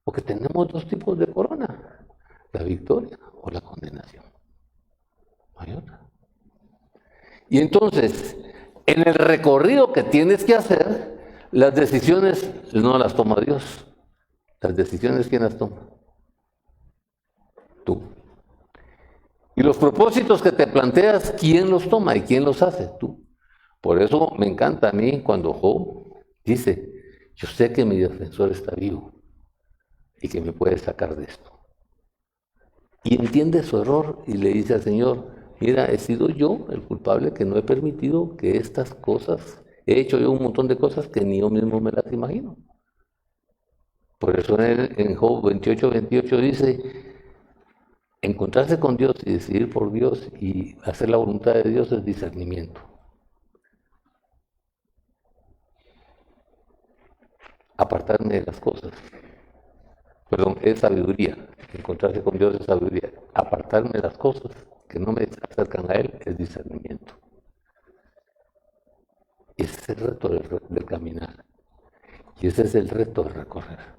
Porque tenemos 2 tipos de corona, la victoria o la condenación. No hay otra. Y entonces, en el recorrido que tienes que hacer, las decisiones no las toma Dios. Las decisiones, ¿quién las toma? Tú. Y los propósitos que te planteas, ¿quién los toma y quién los hace? Tú. Por eso me encanta a mí cuando Job dice, yo sé que mi defensor está vivo y que me puede sacar de esto. Y entiende su error y le dice al Señor, mira, he sido yo el culpable que no he permitido que estas cosas, he hecho yo un montón de cosas que ni yo mismo me las imagino. Por eso en Job 28 dice, encontrarse con Dios y decidir por Dios y hacer la voluntad de Dios es discernimiento. Apartarme de las cosas. Perdón, es sabiduría. Encontrarse con Dios es sabiduría. Apartarme de las cosas que no me acercan a Él es discernimiento. Ese es el reto del caminar. Y ese es el reto de recorrer.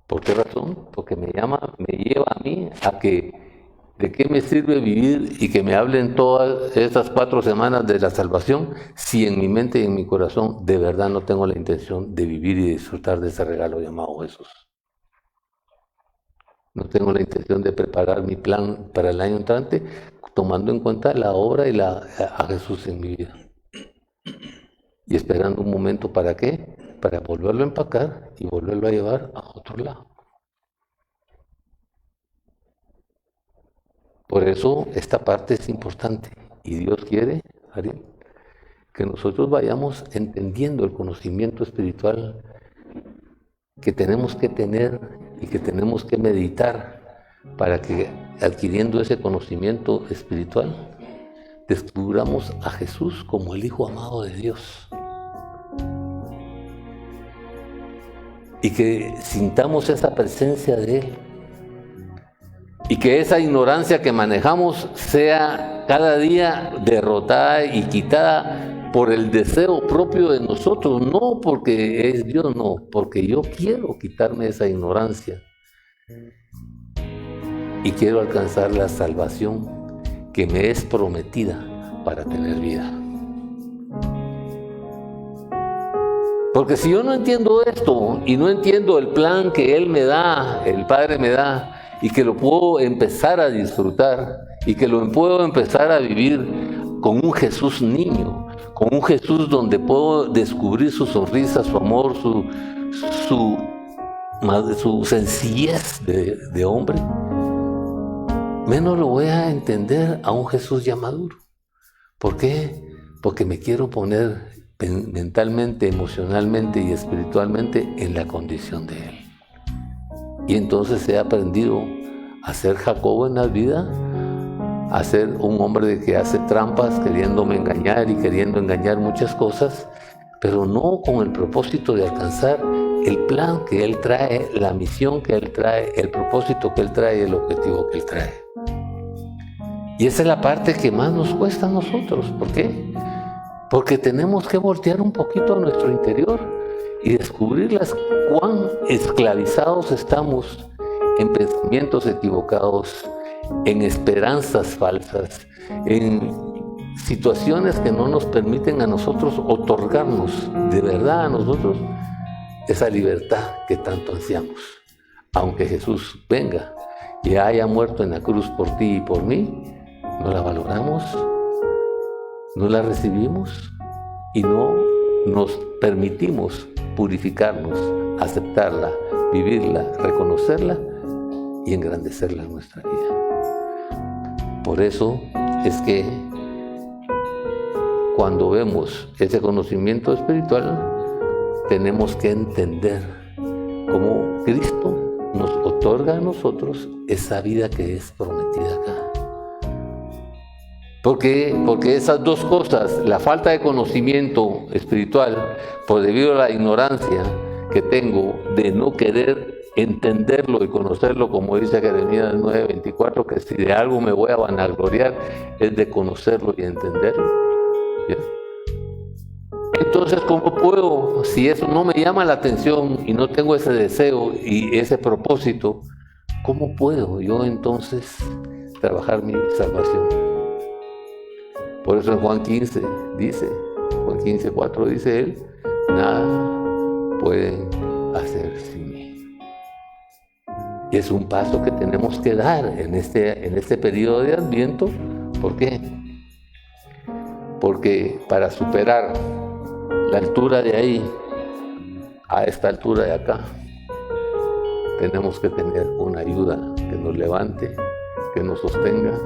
¿Por qué razón? Porque me lleva a mí a que ¿de qué me sirve vivir y que me hablen todas estas 4 semanas de la salvación si en mi mente y en mi corazón de verdad no tengo la intención de vivir y disfrutar de ese regalo llamado Jesús? No tengo la intención de preparar mi plan para el año entrante tomando en cuenta la obra y a Jesús en mi vida. Y esperando un momento, ¿para qué? Para volverlo a empacar y volverlo a llevar a otro lado. Por eso esta parte es importante. Y Dios quiere, Ariel, que nosotros vayamos entendiendo el conocimiento espiritual que tenemos que tener y que tenemos que meditar para que, adquiriendo ese conocimiento espiritual, descubramos a Jesús como el Hijo amado de Dios. Y que sintamos esa presencia de Él. Y que esa ignorancia que manejamos sea cada día derrotada y quitada por el deseo propio de nosotros, no porque es Dios, no, porque yo quiero quitarme esa ignorancia. y quiero alcanzar la salvación que me es prometida para tener vida. Porque si yo no entiendo esto y no entiendo el plan que Él me da, el Padre me da, y que lo puedo empezar a disfrutar y que lo puedo empezar a vivir con un Jesús niño, con un Jesús donde puedo descubrir su sonrisa, su amor, su sencillez de hombre, menos lo voy a entender a un Jesús ya maduro. ¿Por qué? Porque me quiero poner mentalmente, emocionalmente y espiritualmente en la condición de Él. Y entonces he aprendido a ser Jacobo en la vida, a ser un hombre que hace trampas, queriéndome engañar y queriendo engañar muchas cosas, pero no con el propósito de alcanzar el plan que Él trae, la misión que Él trae, el propósito que Él trae, el objetivo que Él trae. Y esa es la parte que más nos cuesta a nosotros. ¿Por qué? Porque tenemos que voltear un poquito a nuestro interior y descubrir cuán esclavizados estamos en pensamientos equivocados, en esperanzas falsas, en situaciones que no nos permiten a nosotros otorgarnos de verdad a nosotros esa libertad que tanto ansiamos. Aunque Jesús venga y haya muerto en la cruz por ti y por mí, no la valoramos, no la recibimos y no nos permitimos purificarnos, aceptarla, vivirla, reconocerla y engrandecerla en nuestra vida. Por eso es que cuando vemos ese conocimiento espiritual, tenemos que entender cómo Cristo nos otorga a nosotros esa vida que es prometida acá. Porque esas dos cosas, la falta de conocimiento espiritual, por debido a la ignorancia que tengo de no querer entenderlo y conocerlo, como dice Jeremías 9:24, que si de algo me voy a vanagloriar es de conocerlo y entenderlo. ¿Ya? Entonces, ¿cómo puedo, si eso no me llama la atención y no tengo ese deseo y ese propósito, cómo puedo yo entonces trabajar mi salvación? Por eso en Juan 15:4 dice él, nada pueden hacer sin mí. Y es un paso que tenemos que dar en este periodo de Adviento. ¿Por qué? Porque para superar la altura de ahí a esta altura de acá, tenemos que tener una ayuda que nos levante, que nos sostenga,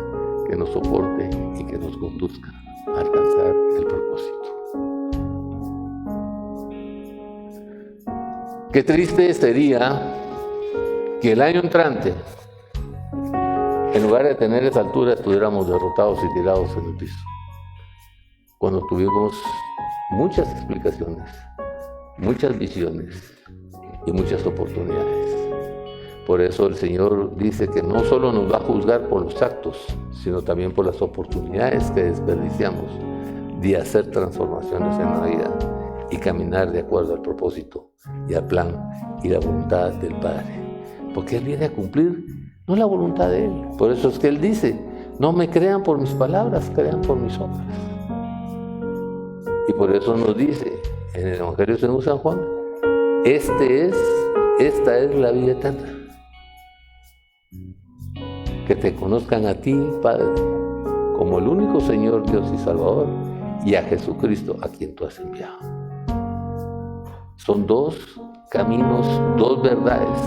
que nos soporte y que nos conduzca a alcanzar el propósito. Qué triste sería que el año entrante, en lugar de tener esa altura, estuviéramos derrotados y tirados en el piso, cuando tuvimos muchas explicaciones, muchas visiones y muchas oportunidades. Por eso el Señor dice que no solo nos va a juzgar por los actos, sino también por las oportunidades que desperdiciamos de hacer transformaciones en la vida y caminar de acuerdo al propósito y al plan y la voluntad del Padre. Porque Él viene a cumplir no la voluntad de Él. Por eso es que Él dice, no me crean por mis palabras, crean por mis obras. Y por eso nos dice en el Evangelio según San Juan, esta es la vida eterna. Que te conozcan a ti, Padre, como el único Señor, Dios y Salvador, y a Jesucristo, a quien tú has enviado. Son dos caminos, dos verdades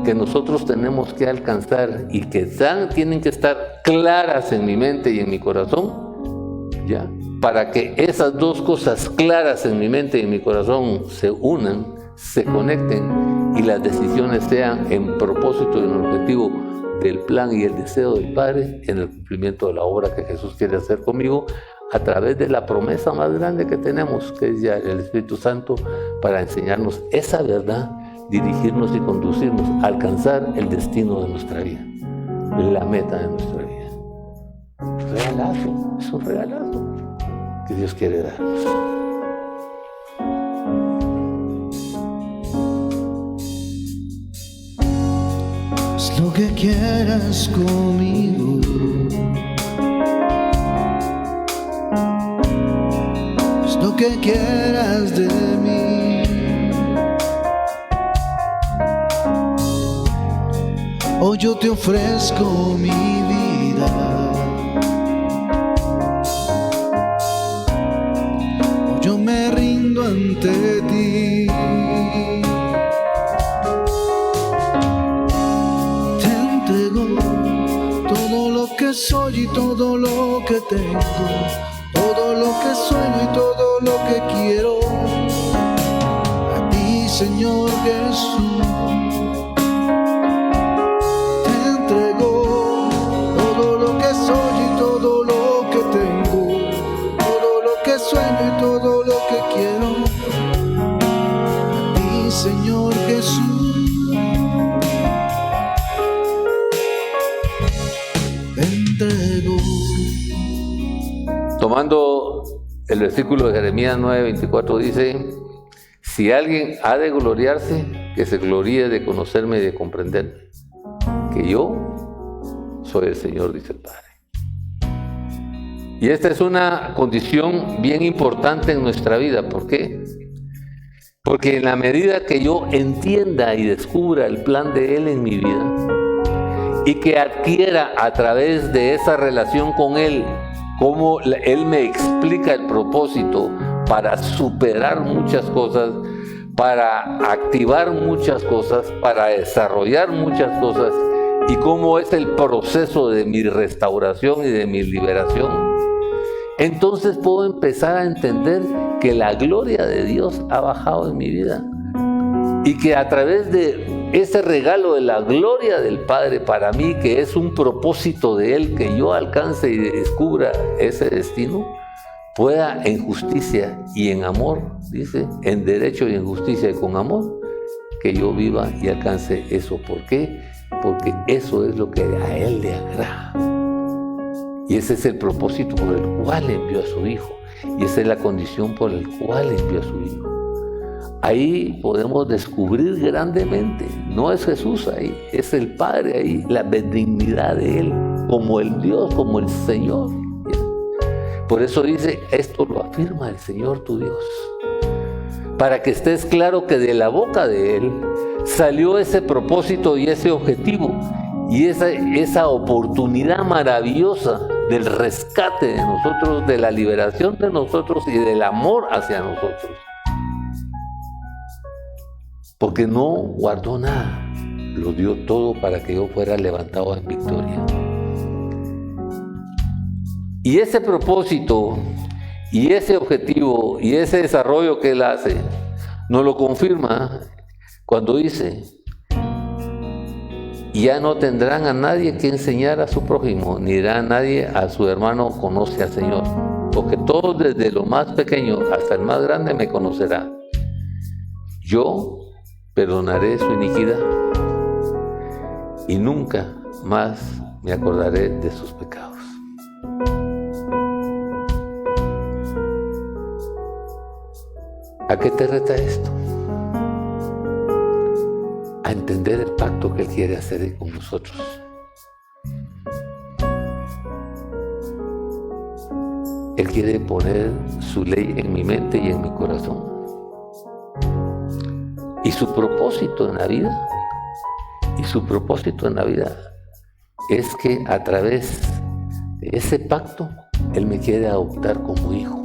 que nosotros tenemos que alcanzar y que tienen que estar claras en mi mente y en mi corazón, ¿ya? Para que esas dos cosas claras en mi mente y en mi corazón se unan, se conecten y las decisiones sean en propósito y en objetivo del plan y el deseo del Padre en el cumplimiento de la obra que Jesús quiere hacer conmigo a través de la promesa más grande que tenemos, que es ya el Espíritu Santo, para enseñarnos esa verdad, dirigirnos y conducirnos a alcanzar el destino de nuestra vida, la meta de nuestra vida. Regalazo, es un regalazo que Dios quiere darnos. Es lo que quieras conmigo. Es lo que quieras de mí. Hoy yo te ofrezco mi vida. Hoy yo me rindo ante ti. Te entrego todo lo que soy y todo lo que tengo, todo lo que sueño y todo lo que quiero. A ti, Señor Jesús. Sueño y todo lo que quiero, a ti, Señor Jesús, te entrego. Tomando el versículo de Jeremías 9:24 dice: si alguien ha de gloriarse, que se gloríe de conocerme y de comprenderme, que yo soy el Señor, dice el Padre. Y esta es una condición bien importante en nuestra vida. ¿Por qué? Porque en la medida que yo entienda y descubra el plan de Él en mi vida y que adquiera a través de esa relación con Él, cómo Él me explica el propósito para superar muchas cosas, para activar muchas cosas, para desarrollar muchas cosas, y cómo es el proceso de mi restauración y de mi liberación, entonces puedo empezar a entender que la gloria de Dios ha bajado en mi vida y que a través de ese regalo de la gloria del Padre para mí, que es un propósito de Él, que yo alcance y descubra ese destino, pueda en justicia y en amor, dice, en derecho y en justicia y con amor, que yo viva y alcance eso. ¿Por qué? Porque eso es lo que a Él le agrada. Y ese es el propósito por el cual envió a su Hijo. Y esa es la condición por la cual envió a su Hijo. Ahí podemos descubrir grandemente, no es Jesús ahí, es el Padre ahí, la benignidad de Él, como el Dios, como el Señor. Por eso dice, esto lo afirma el Señor tu Dios, para que estés claro que de la boca de Él salió ese propósito y ese objetivo, y esa oportunidad maravillosa del rescate de nosotros, de la liberación de nosotros y del amor hacia nosotros. Porque no guardó nada, lo dio todo para que yo fuera levantado en victoria. Y ese propósito, y ese objetivo, y ese desarrollo que Él hace, nos lo confirma cuando dice: ya no tendrán a nadie que enseñar a su prójimo, ni dirá a nadie a su hermano, conoce al Señor, porque todos, desde lo más pequeño hasta el más grande, me conocerá. Yo perdonaré su iniquidad y nunca más me acordaré de sus pecados. ¿A qué te reta esto? A entender el pacto que Él quiere hacer con nosotros. Él quiere poner su ley en mi mente y en mi corazón. Y su propósito en la vida, es que a través de ese pacto, Él me quiere adoptar como hijo.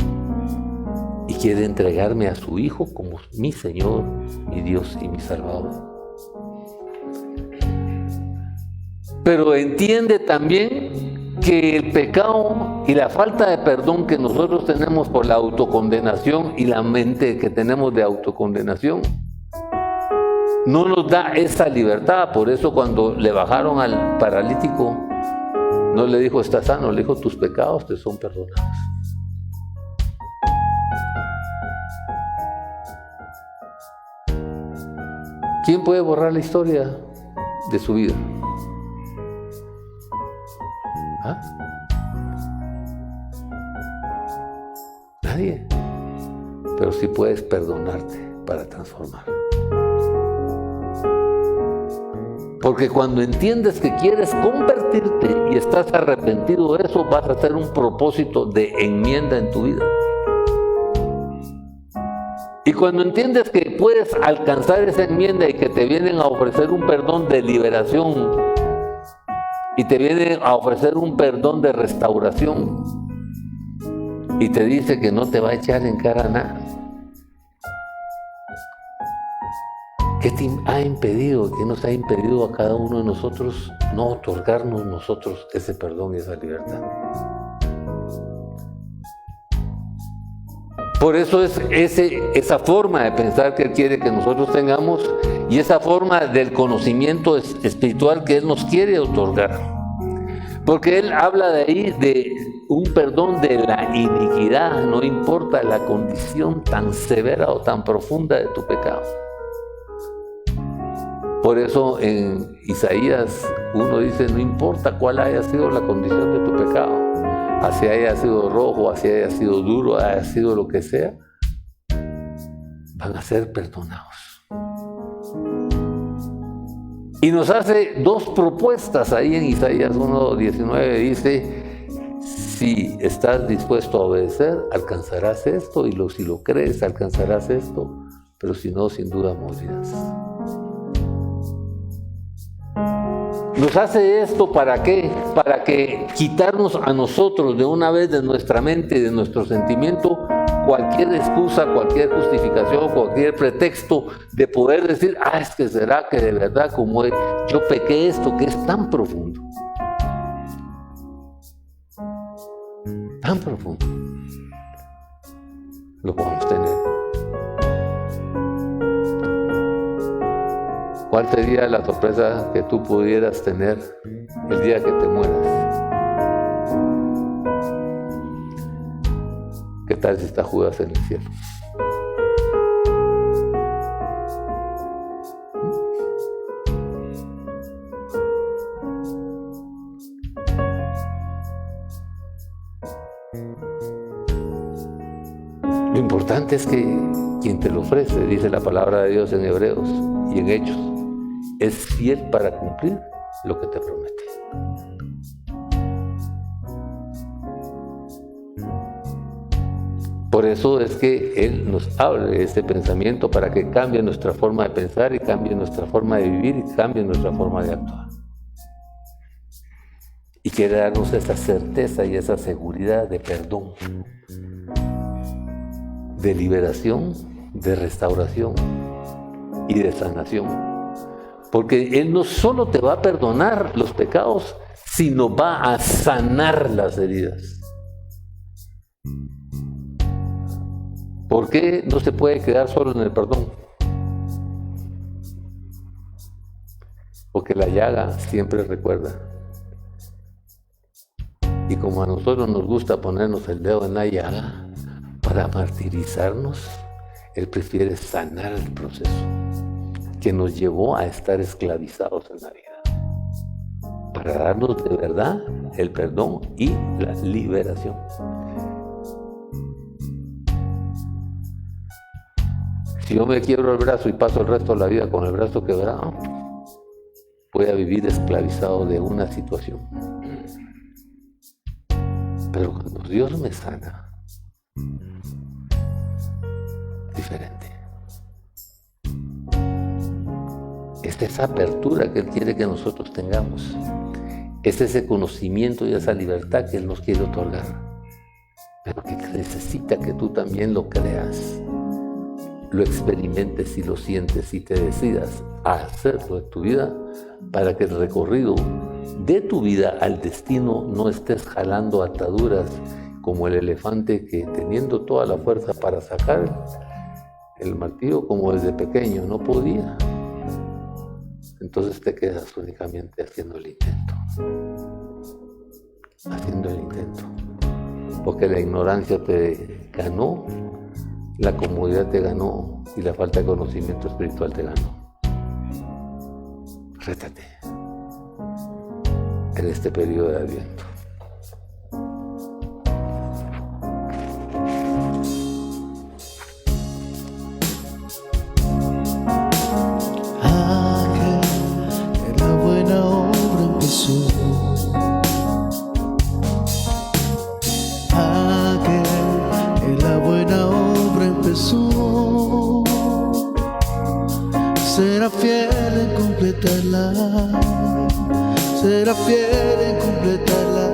Y quiere entregarme a su Hijo como mi Señor, mi Dios y mi Salvador. Pero entiende también que el pecado y la falta de perdón que nosotros tenemos por la autocondenación y la mente que tenemos de autocondenación no nos da esa libertad. Por eso cuando le bajaron al paralítico, no le dijo estás sano, le dijo tus pecados te son perdonados. ¿Quién puede borrar la historia de su vida? ¿Ah? Nadie. Pero sí puedes perdonarte para transformar. Porque cuando entiendes que quieres convertirte y estás arrepentido de eso, vas a hacer un propósito de enmienda en tu vida. Y cuando entiendes que puedes alcanzar esa enmienda y que te vienen a ofrecer un perdón de liberación y te vienen a ofrecer un perdón de restauración y te dice que no te va a echar en cara nada, ¿qué te ha impedido, qué nos ha impedido a cada uno de nosotros no otorgarnos nosotros ese perdón y esa libertad? Por eso es esa forma de pensar que Él quiere que nosotros tengamos y esa forma del conocimiento espiritual que Él nos quiere otorgar. Porque Él habla de ahí de un perdón de la iniquidad, no importa la condición tan severa o tan profunda de tu pecado. Por eso en Isaías 1 dice, no importa cuál haya sido la condición de tu pecado, así haya sido rojo, así haya sido duro, haya sido lo que sea, van a ser perdonados. Y nos hace dos propuestas ahí en Isaías 1:19, dice, si estás dispuesto a obedecer, alcanzarás esto, y si lo crees, alcanzarás esto, pero si no, sin duda morirás. Nos hace esto ¿para qué? Para que quitarnos a nosotros de una vez de nuestra mente y de nuestro sentimiento cualquier excusa, cualquier justificación, cualquier pretexto de poder decir, es que será que de verdad como yo pequé esto que es tan profundo. Tan profundo. Lo podemos tener. ¿Cuál sería la sorpresa que tú pudieras tener el día que te mueras? ¿Qué tal si está Judas en el cielo? Lo importante es que quien te lo ofrece, dice la palabra de Dios en Hebreos y en Hechos, es fiel para cumplir lo que te promete. Por eso es que Él nos habla de este pensamiento para que cambie nuestra forma de pensar y cambie nuestra forma de vivir y cambie nuestra forma de actuar. Y quiere darnos esa certeza y esa seguridad de perdón, de liberación, de restauración y de sanación. Porque Él no solo te va a perdonar los pecados, sino va a sanar las heridas. ¿Por qué no se puede quedar solo en el perdón? Porque la llaga siempre recuerda. Y como a nosotros nos gusta ponernos el dedo en la llaga para martirizarnos, Él prefiere sanar el proceso que nos llevó a estar esclavizados en la vida, para darnos de verdad el perdón y la liberación. Si yo me quiebro el brazo y paso el resto de la vida con el brazo quebrado, voy a vivir esclavizado de una situación. Pero cuando Dios me sana, diferente. Es esa apertura que Él quiere que nosotros tengamos. Es ese conocimiento y esa libertad que Él nos quiere otorgar. Pero que necesita que tú también lo creas, lo experimentes y lo sientes y te decidas a hacerlo en tu vida para que el recorrido de tu vida al destino no estés jalando ataduras como el elefante que teniendo toda la fuerza para sacar el martillo como desde pequeño no podía. Entonces te quedas únicamente haciendo el intento. Haciendo el intento. Porque la ignorancia te ganó, la comodidad te ganó y la falta de conocimiento espiritual te ganó. Rétate en este periodo de Adviento. Que la empezó, será fiel en completarla, será fiel en completarla.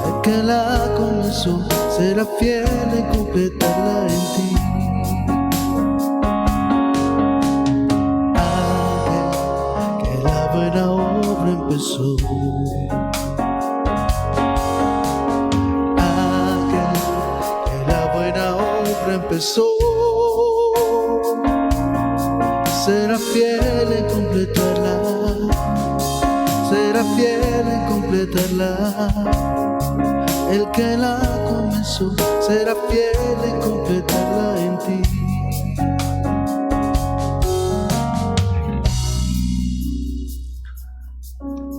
El que la comenzó será fiel en completarla en ti. Aquel que la buena obra empezó, empezó, será fiel en completarla, será fiel en completarla. El que la comenzó será fiel en completarla en ti.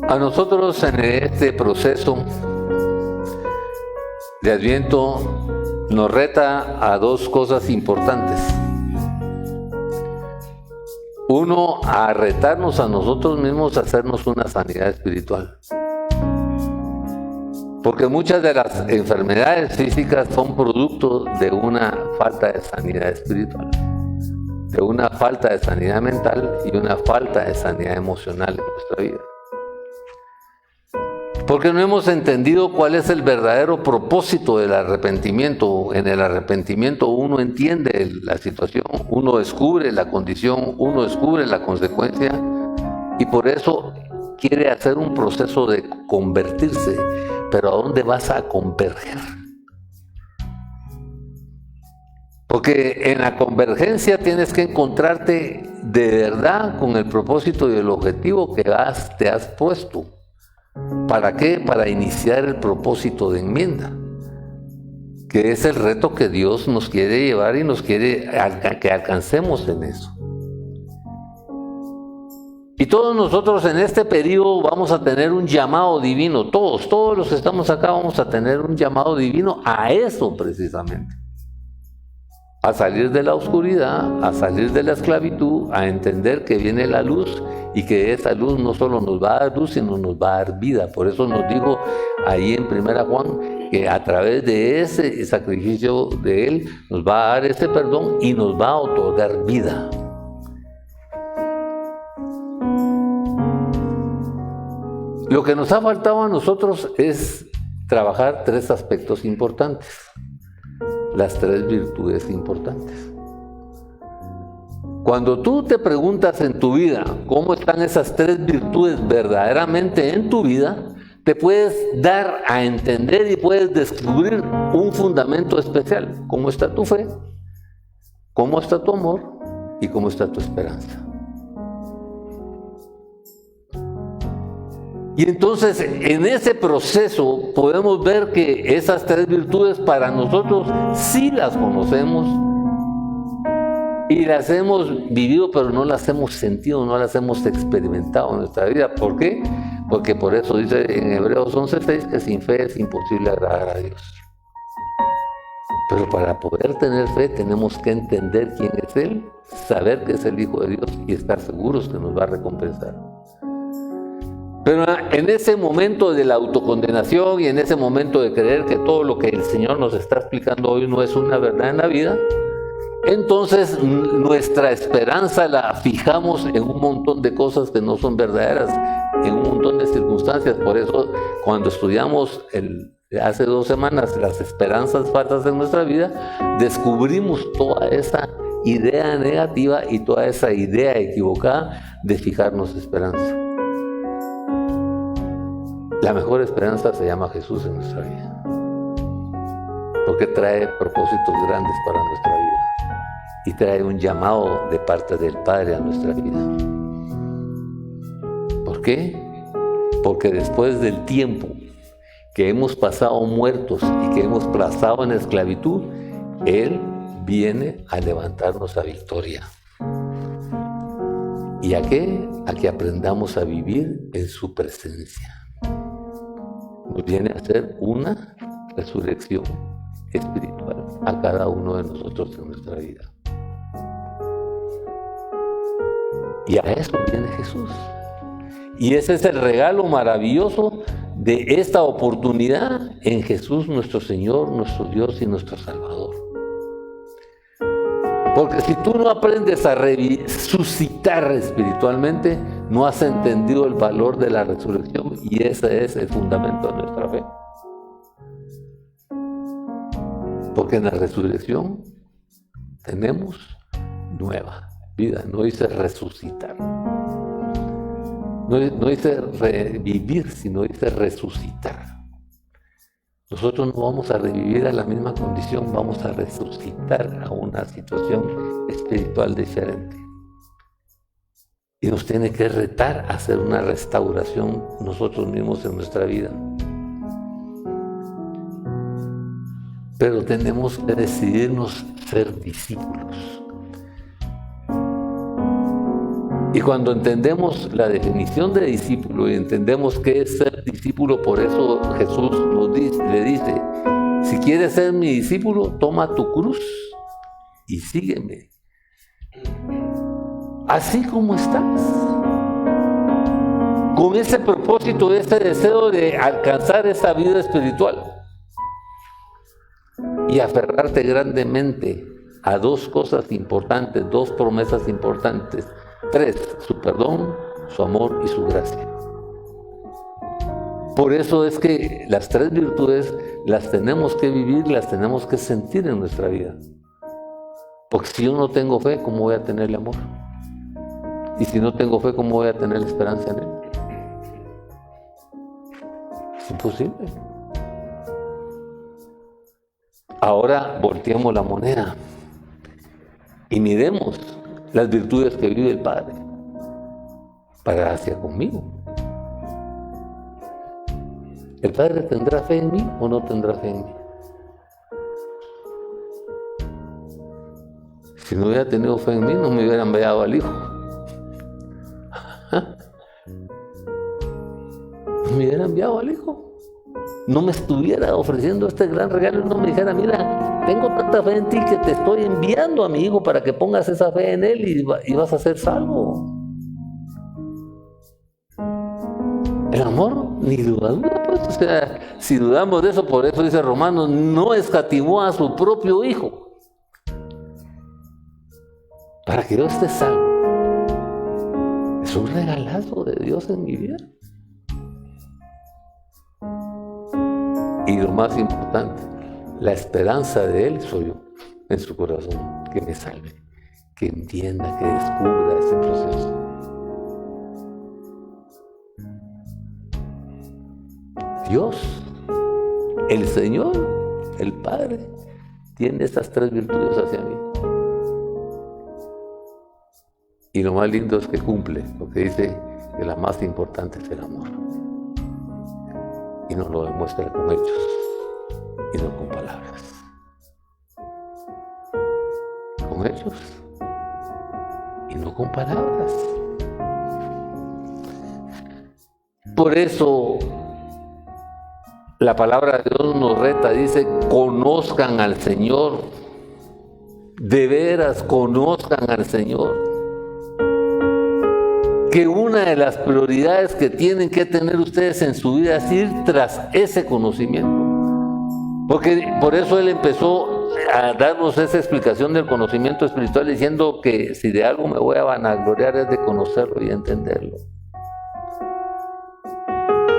A nosotros en este proceso de Adviento nos reta a dos cosas importantes. Uno, a retarnos a nosotros mismos a hacernos una sanidad espiritual. Porque muchas de las enfermedades físicas son producto de una falta de sanidad espiritual, de una falta de sanidad mental y una falta de sanidad emocional en nuestra vida. Porque no hemos entendido cuál es el verdadero propósito del arrepentimiento. En el arrepentimiento uno entiende la situación, uno descubre la condición, uno descubre la consecuencia y por eso quiere hacer un proceso de convertirse. Pero ¿a dónde vas a converger? Porque en la convergencia tienes que encontrarte de verdad con el propósito y el objetivo que te has puesto. ¿Para qué? Para iniciar el propósito de enmienda, que es el reto que Dios nos quiere llevar y nos quiere que alcancemos en eso. Y todos nosotros en este periodo vamos a tener un llamado divino, todos los que estamos acá vamos a tener un llamado divino a eso precisamente. A salir de la oscuridad, a salir de la esclavitud, a entender que viene la luz y que esa luz no solo nos va a dar luz, sino nos va a dar vida. Por eso nos dijo ahí en 1 Juan que a través de ese sacrificio de Él nos va a dar ese perdón y nos va a otorgar vida. Lo que nos ha faltado a nosotros es trabajar tres aspectos importantes. Las tres virtudes importantes. Cuando tú te preguntas en tu vida cómo están esas tres virtudes verdaderamente en tu vida, te puedes dar a entender y puedes descubrir un fundamento especial. ¿Cómo está tu fe? ¿Cómo está tu amor? ¿Y cómo está tu esperanza? Y entonces en ese proceso podemos ver que esas tres virtudes para nosotros sí las conocemos y las hemos vivido, pero no las hemos sentido, no las hemos experimentado en nuestra vida. ¿Por qué? Porque por eso dice en Hebreos 11:6 que sin fe es imposible agradar a Dios. Pero para poder tener fe tenemos que entender quién es Él, saber que es el Hijo de Dios y estar seguros que nos va a recompensar. Pero en ese momento de la autocondenación y en ese momento de creer que todo lo que el Señor nos está explicando hoy no es una verdad en la vida, entonces nuestra esperanza la fijamos en un montón de cosas que no son verdaderas, en un montón de circunstancias. Por eso cuando estudiamos hace 2 semanas las esperanzas falsas en nuestra vida, descubrimos toda esa idea negativa y toda esa idea equivocada de fijarnos esperanza. La mejor esperanza se llama Jesús en nuestra vida, porque trae propósitos grandes para nuestra vida y trae un llamado de parte del Padre a nuestra vida. ¿Por qué? Porque después del tiempo que hemos pasado muertos y que hemos pasado en esclavitud, Él viene a levantarnos a victoria. ¿Y a qué? A que aprendamos a vivir en su presencia. Nos viene a hacer una resurrección espiritual a cada uno de nosotros en nuestra vida. Y a eso viene Jesús. Y ese es el regalo maravilloso de esta oportunidad en Jesús nuestro Señor, nuestro Dios y nuestro Salvador. Porque si tú no aprendes a resucitar espiritualmente, no has entendido el valor de la resurrección, y ese es el fundamento de nuestra fe. Porque en la resurrección tenemos nueva vida. No dice resucitar. No dice revivir, sino dice resucitar. Nosotros no vamos a revivir a la misma condición, vamos a resucitar a una situación espiritual diferente. Y nos tiene que retar a hacer una restauración nosotros mismos en nuestra vida. Pero tenemos que decidirnos ser discípulos. Y cuando entendemos la definición de discípulo y entendemos qué es ser discípulo, por eso Jesús le dice, si quieres ser mi discípulo, toma tu cruz y sígueme. Así como estás. Con ese propósito, ese deseo de alcanzar esa vida espiritual. Y aferrarte grandemente a dos cosas importantes, dos promesas importantes. 3, su perdón, su amor y su gracia. Por eso es que las 3 virtudes las tenemos que vivir, las tenemos que sentir en nuestra vida. Porque si yo no tengo fe, ¿cómo voy a tenerle amor? Y si no tengo fe, ¿cómo voy a tener esperanza en él? Es imposible. Ahora volteemos la moneda y miremos las virtudes que vive el Padre para hacia conmigo. ¿El Padre tendrá fe en mí o no tendrá fe en mí? Si no hubiera tenido fe en mí, no me hubiera enviado al Hijo. No me hubiera enviado al Hijo. No me estuviera ofreciendo este gran regalo y no me dijera, mira, tengo tanta fe en ti que te estoy enviando a mi Hijo para que pongas esa fe en Él y vas a ser salvo. El amor, ni duda, pues, o sea, si dudamos de eso, por eso dice Romanos, no escatimó a su propio Hijo para que yo esté salvo. Es un regalazo de Dios en mi vida. Y lo más importante, la esperanza de Él soy yo, en su corazón, que me salve, que entienda, que descubra ese proceso. Dios, el Señor, el Padre, tiene estas 3 virtudes hacia mí. Y lo más lindo es que cumple, porque dice que la más importante es el amor. Y nos lo demuestra con hechos y no con palabras. Con hechos y no con palabras. Por eso la palabra de Dios nos reta, dice, conozcan al Señor. De veras, conozcan al Señor. Que una de las prioridades que tienen que tener ustedes en su vida es ir tras ese conocimiento. Porque por eso Él empezó a darnos esa explicación del conocimiento espiritual diciendo que si de algo me voy a vanagloriar es de conocerlo y entenderlo.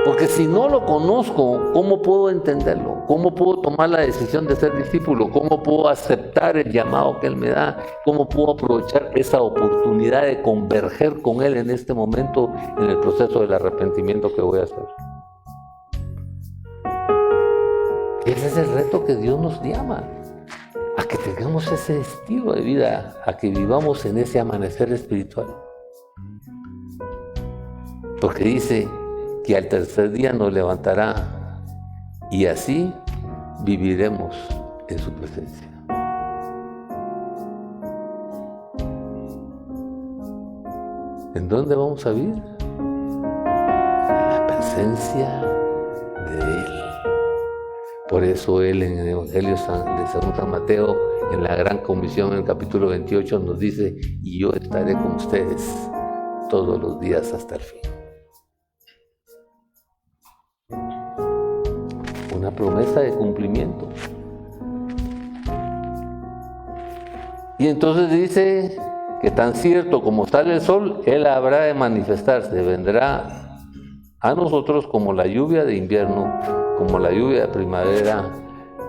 Porque si no lo conozco, ¿cómo puedo entenderlo? ¿Cómo puedo tomar la decisión de ser discípulo? ¿Cómo puedo aceptar el llamado que Él me da? ¿Cómo puedo aprovechar esa oportunidad de converger con Él en este momento en el proceso del arrepentimiento que voy a hacer? Ese es el reto que Dios nos llama, a que tengamos ese estilo de vida, a que vivamos en ese amanecer espiritual. Porque dice que al tercer día nos levantará y así viviremos en su presencia. ¿En dónde vamos a vivir? En la presencia de Él. Por eso Él en el Evangelio de San Mateo, en la Gran Comisión, en el capítulo 28, nos dice, y yo estaré con ustedes todos los días hasta el fin. Una promesa de cumplimiento. Y entonces dice que tan cierto como sale el sol, Él habrá de manifestarse, vendrá a nosotros como la lluvia de invierno, como la lluvia de primavera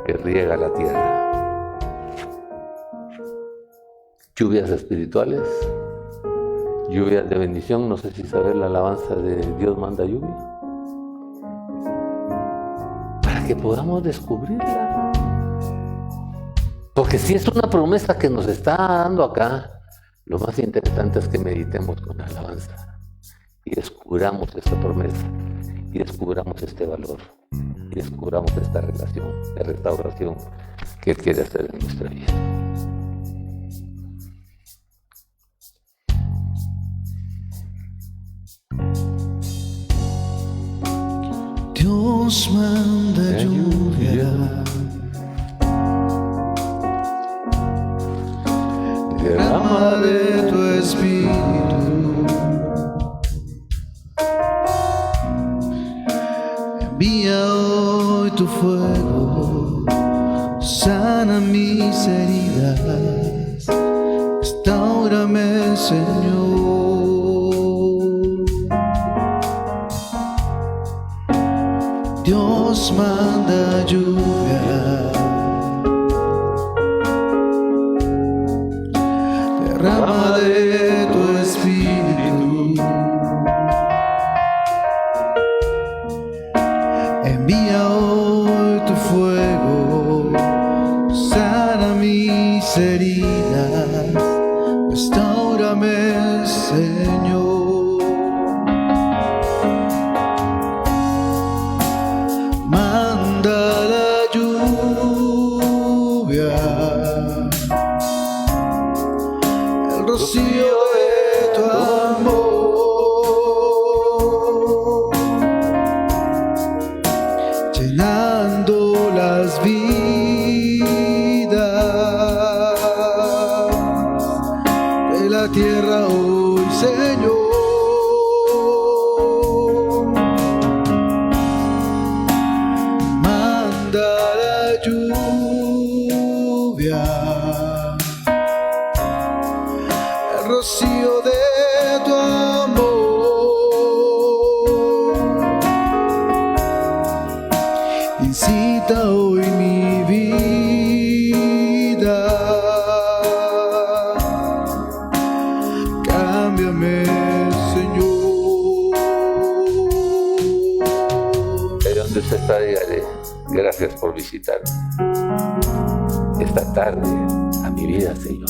que riega la tierra. Lluvias espirituales, lluvias de bendición. No sé si sabes la alabanza de Dios manda lluvia, para que podamos descubrirla. Porque si es una promesa que nos está dando acá, lo más interesante es que meditemos con la alabanza y descubramos esta promesa, y descubramos este valor, y descubramos esta relación de restauración que Él quiere hacer en nuestra vida. Dios manda lluvia, derrama de tu espíritu, envía hoy tu fuego, sana mis heridas, restaurame, Señor. Dios manda lluvia, derrama de tu espíritu, envía hoy tu fuego, sana mis heridas, restáurame, Señor. Manda la lluvia, el rocío de tu amor, llenando las vidas de la tierra hoy, Señor. Manda la lluvia, el rocío de tu amor, incita hoy mi vida, cámbiame, Señor. De donde usted está, dígale: gracias por visitar esta tarde a mi vida, Señor,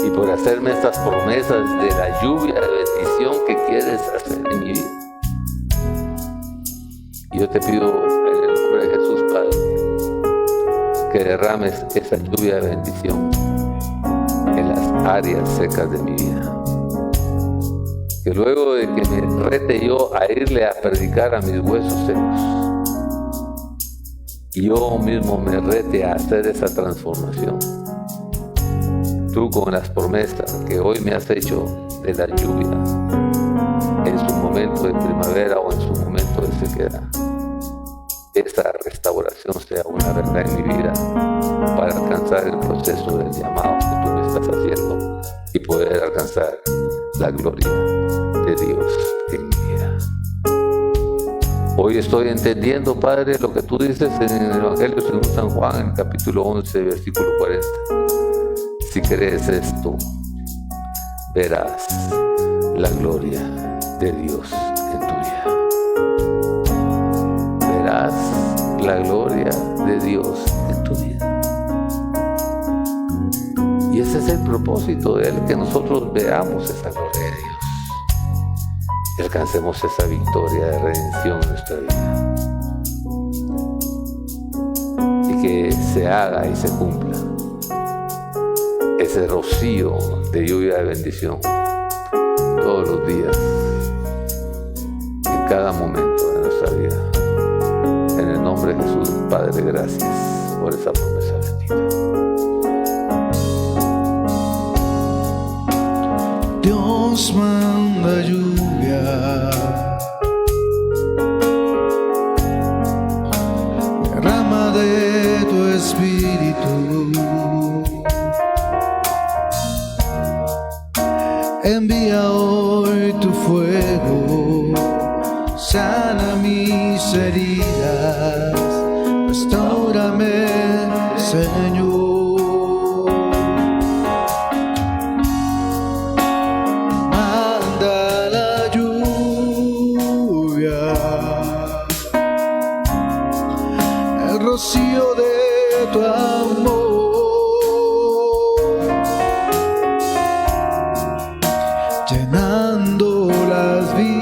y por hacerme estas promesas de la lluvia de bendición que quieres hacer en mi vida. Y yo te pido en el nombre de Jesús, Padre, que derrames esa lluvia de bendición en las áreas secas de mi vida. Que luego de que me rete yo a irle a predicar a mis huesos secos, y yo mismo me rete a hacer esa transformación, tú con las promesas que hoy me has hecho de la lluvia, en su momento de primavera o en su momento de sequedad, esa restauración sea una verdad en mi vida para alcanzar el proceso del llamado que tú me estás haciendo y poder alcanzar la gloria de Dios en mi vida. Hoy estoy entendiendo, Padre, lo que tú dices en el Evangelio según San Juan, en el capítulo 11, versículo 40. Si crees esto, verás la gloria de Dios en tu vida. Verás la gloria de Dios en tu vida. Y ese es el propósito de Él, que nosotros veamos esa gloria de Dios y alcancemos esa victoria de redención en nuestra vida, y que se haga y se cumpla ese rocío de lluvia de bendición todos los días, en cada momento de nuestra vida. En el nombre de Jesús, Padre, gracias por esa promesa bendita. Dios manda lluvia, derrama de tu espíritu, espíritu. Envía hoy tu fuego, sana mis heridas, restáurame, Señor. Manda la lluvia, el rocío de tu amor, llenando las vidas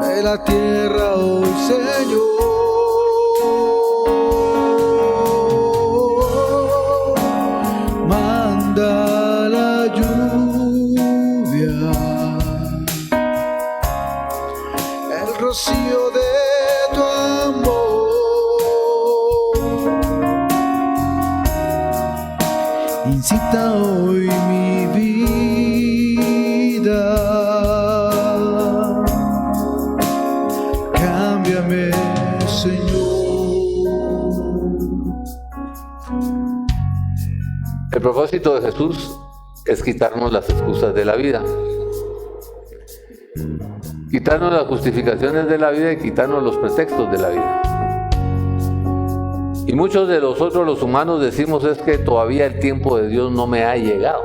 de la tierra hoy, Señor. Manda la lluvia, el rocío de tu amor, incita hoy mi vida, cámbiame, Señor. El propósito de Jesús es quitarnos las excusas de la vida, quitarnos las justificaciones de la vida y quitarnos los pretextos de la vida. Y muchos de nosotros los humanos decimos es que todavía el tiempo de Dios no me ha llegado.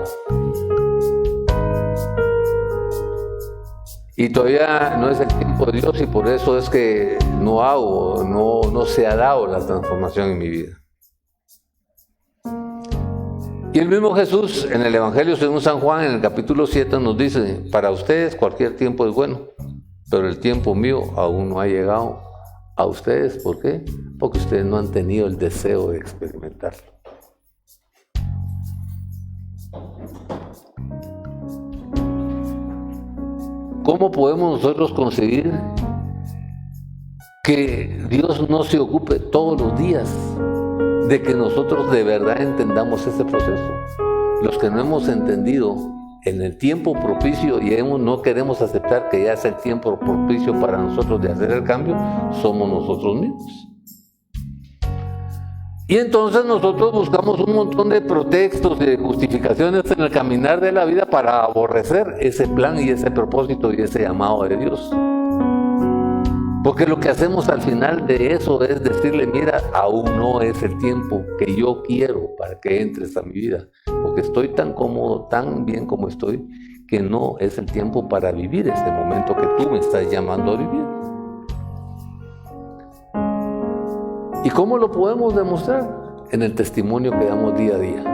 Y todavía no es el tiempo de Dios y por eso es que no se ha dado la transformación en mi vida. Y el mismo Jesús en el Evangelio según San Juan en el capítulo 7 nos dice: para ustedes cualquier tiempo es bueno, pero el tiempo mío aún no ha llegado a ustedes. ¿Por qué? Porque ustedes no han tenido el deseo de experimentarlo. ¿Cómo podemos nosotros conseguir que Dios no se ocupe todos los días de que nosotros de verdad entendamos ese proceso? Los que no hemos entendido en el tiempo propicio y no queremos aceptar que ya es el tiempo propicio para nosotros de hacer el cambio, somos nosotros mismos. Y entonces nosotros buscamos un montón de pretextos y de justificaciones en el caminar de la vida para aborrecer ese plan y ese propósito y ese llamado de Dios. Porque lo que hacemos al final de eso es decirle: mira, aún no es el tiempo que yo quiero para que entres a mi vida, porque estoy tan cómodo, tan bien como estoy, que no es el tiempo para vivir este momento que tú me estás llamando a vivir. ¿Y cómo lo podemos demostrar? En el testimonio que damos día a día.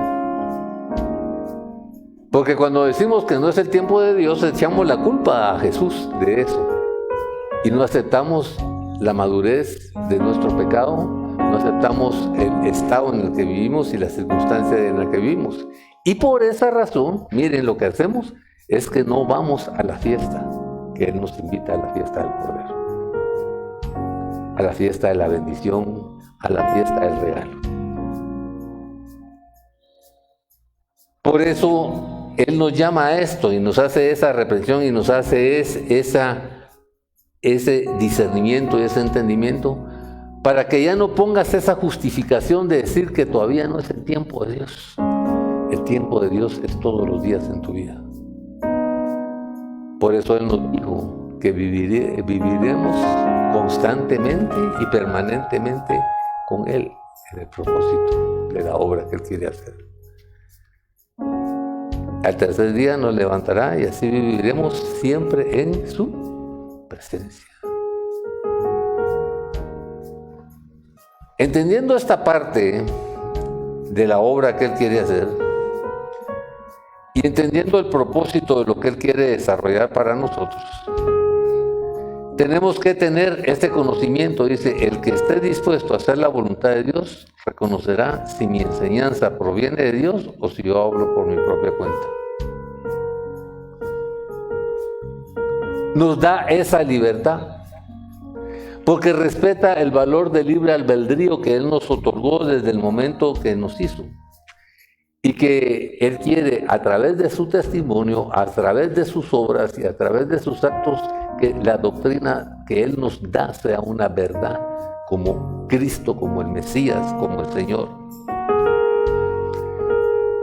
Porque cuando decimos que no es el tiempo de Dios, echamos la culpa a Jesús de eso. Y no aceptamos la madurez de nuestro pecado, no aceptamos el estado en el que vivimos y las circunstancias en las que vivimos. Y por esa razón, miren, lo que hacemos es que no vamos a la fiesta, que Él nos invita a la fiesta del Cordero, a la fiesta de la bendición, a la fiesta del regalo. Por eso Él nos llama a esto y nos hace esa reprensión y nos hace ese discernimiento y ese entendimiento para que ya no pongas esa justificación de decir que todavía no es el tiempo de Dios. El tiempo de Dios es todos los días en tu vida. Por eso Él nos dijo que viviremos constantemente y permanentemente con Él en el propósito de la obra que Él quiere hacer. Al tercer día nos levantará y así viviremos siempre en su presencia. Entendiendo esta parte de la obra que Él quiere hacer y entendiendo el propósito de lo que Él quiere desarrollar para nosotros, tenemos que tener este conocimiento. Dice: el que esté dispuesto a hacer la voluntad de Dios reconocerá si mi enseñanza proviene de Dios o si yo hablo por mi propia cuenta. Nos da esa libertad porque respeta el valor del libre albedrío que Él nos otorgó desde el momento que nos hizo. Y que Él quiere, a través de su testimonio, a través de sus obras y a través de sus actos, que la doctrina que Él nos da sea una verdad, como Cristo, como el Mesías, como el Señor.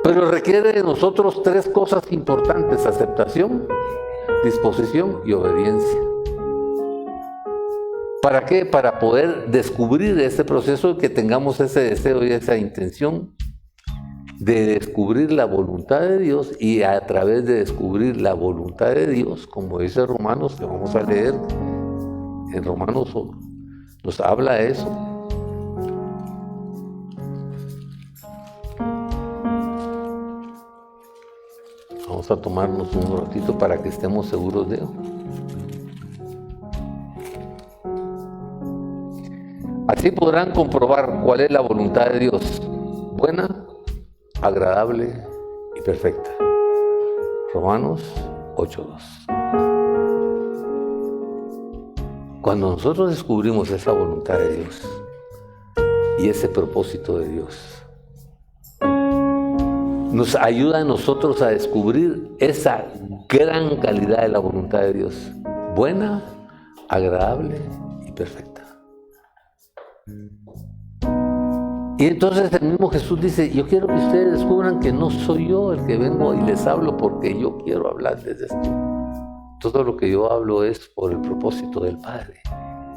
Pero requiere de nosotros 3 cosas importantes: aceptación, disposición y obediencia. ¿Para qué? Para poder descubrir ese proceso y que tengamos ese deseo y esa intención de descubrir la voluntad de Dios, y a través de descubrir la voluntad de Dios, como dice Romanos, que vamos a leer en Romanos, nos habla de eso. Vamos a tomarnos un ratito para que estemos seguros de eso. Así podrán comprobar cuál es la voluntad de Dios, buena, agradable y perfecta. Romanos 8:2. Cuando nosotros descubrimos esa voluntad de Dios y ese propósito de Dios, nos ayuda a nosotros a descubrir esa gran calidad de la voluntad de Dios, buena, agradable y perfecta. Y entonces el mismo Jesús dice: yo quiero que ustedes descubran que no soy yo el que vengo y les hablo porque yo quiero hablarles de esto. Todo lo que yo hablo es por el propósito del Padre,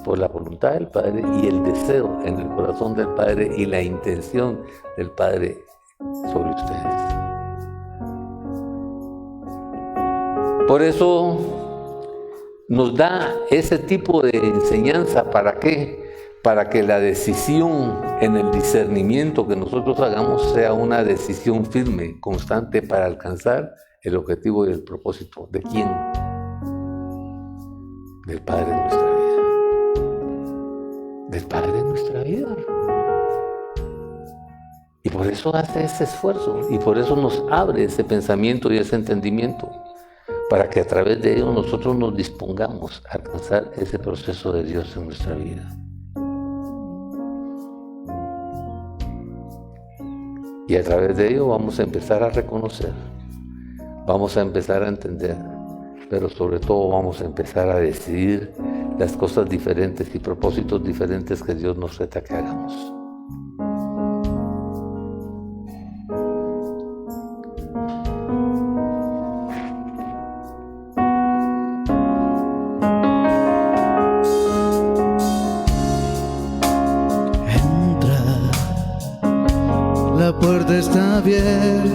por la voluntad del Padre y el deseo en el corazón del Padre y la intención del Padre sobre ustedes. Por eso nos da ese tipo de enseñanza. ¿Para qué? Para que la decisión en el discernimiento que nosotros hagamos sea una decisión firme, constante, para alcanzar el objetivo y el propósito. ¿De quién? Del Padre de nuestra vida. Del Padre de nuestra vida. Y por eso hace ese esfuerzo, y por eso nos abre ese pensamiento y ese entendimiento, para que a través de ello nosotros nos dispongamos a alcanzar ese proceso de Dios en nuestra vida. Y a través de ello vamos a empezar a reconocer, vamos a empezar a entender, pero sobre todo vamos a empezar a decidir las cosas diferentes y propósitos diferentes que Dios nos reta que hagamos. La puerta está abierta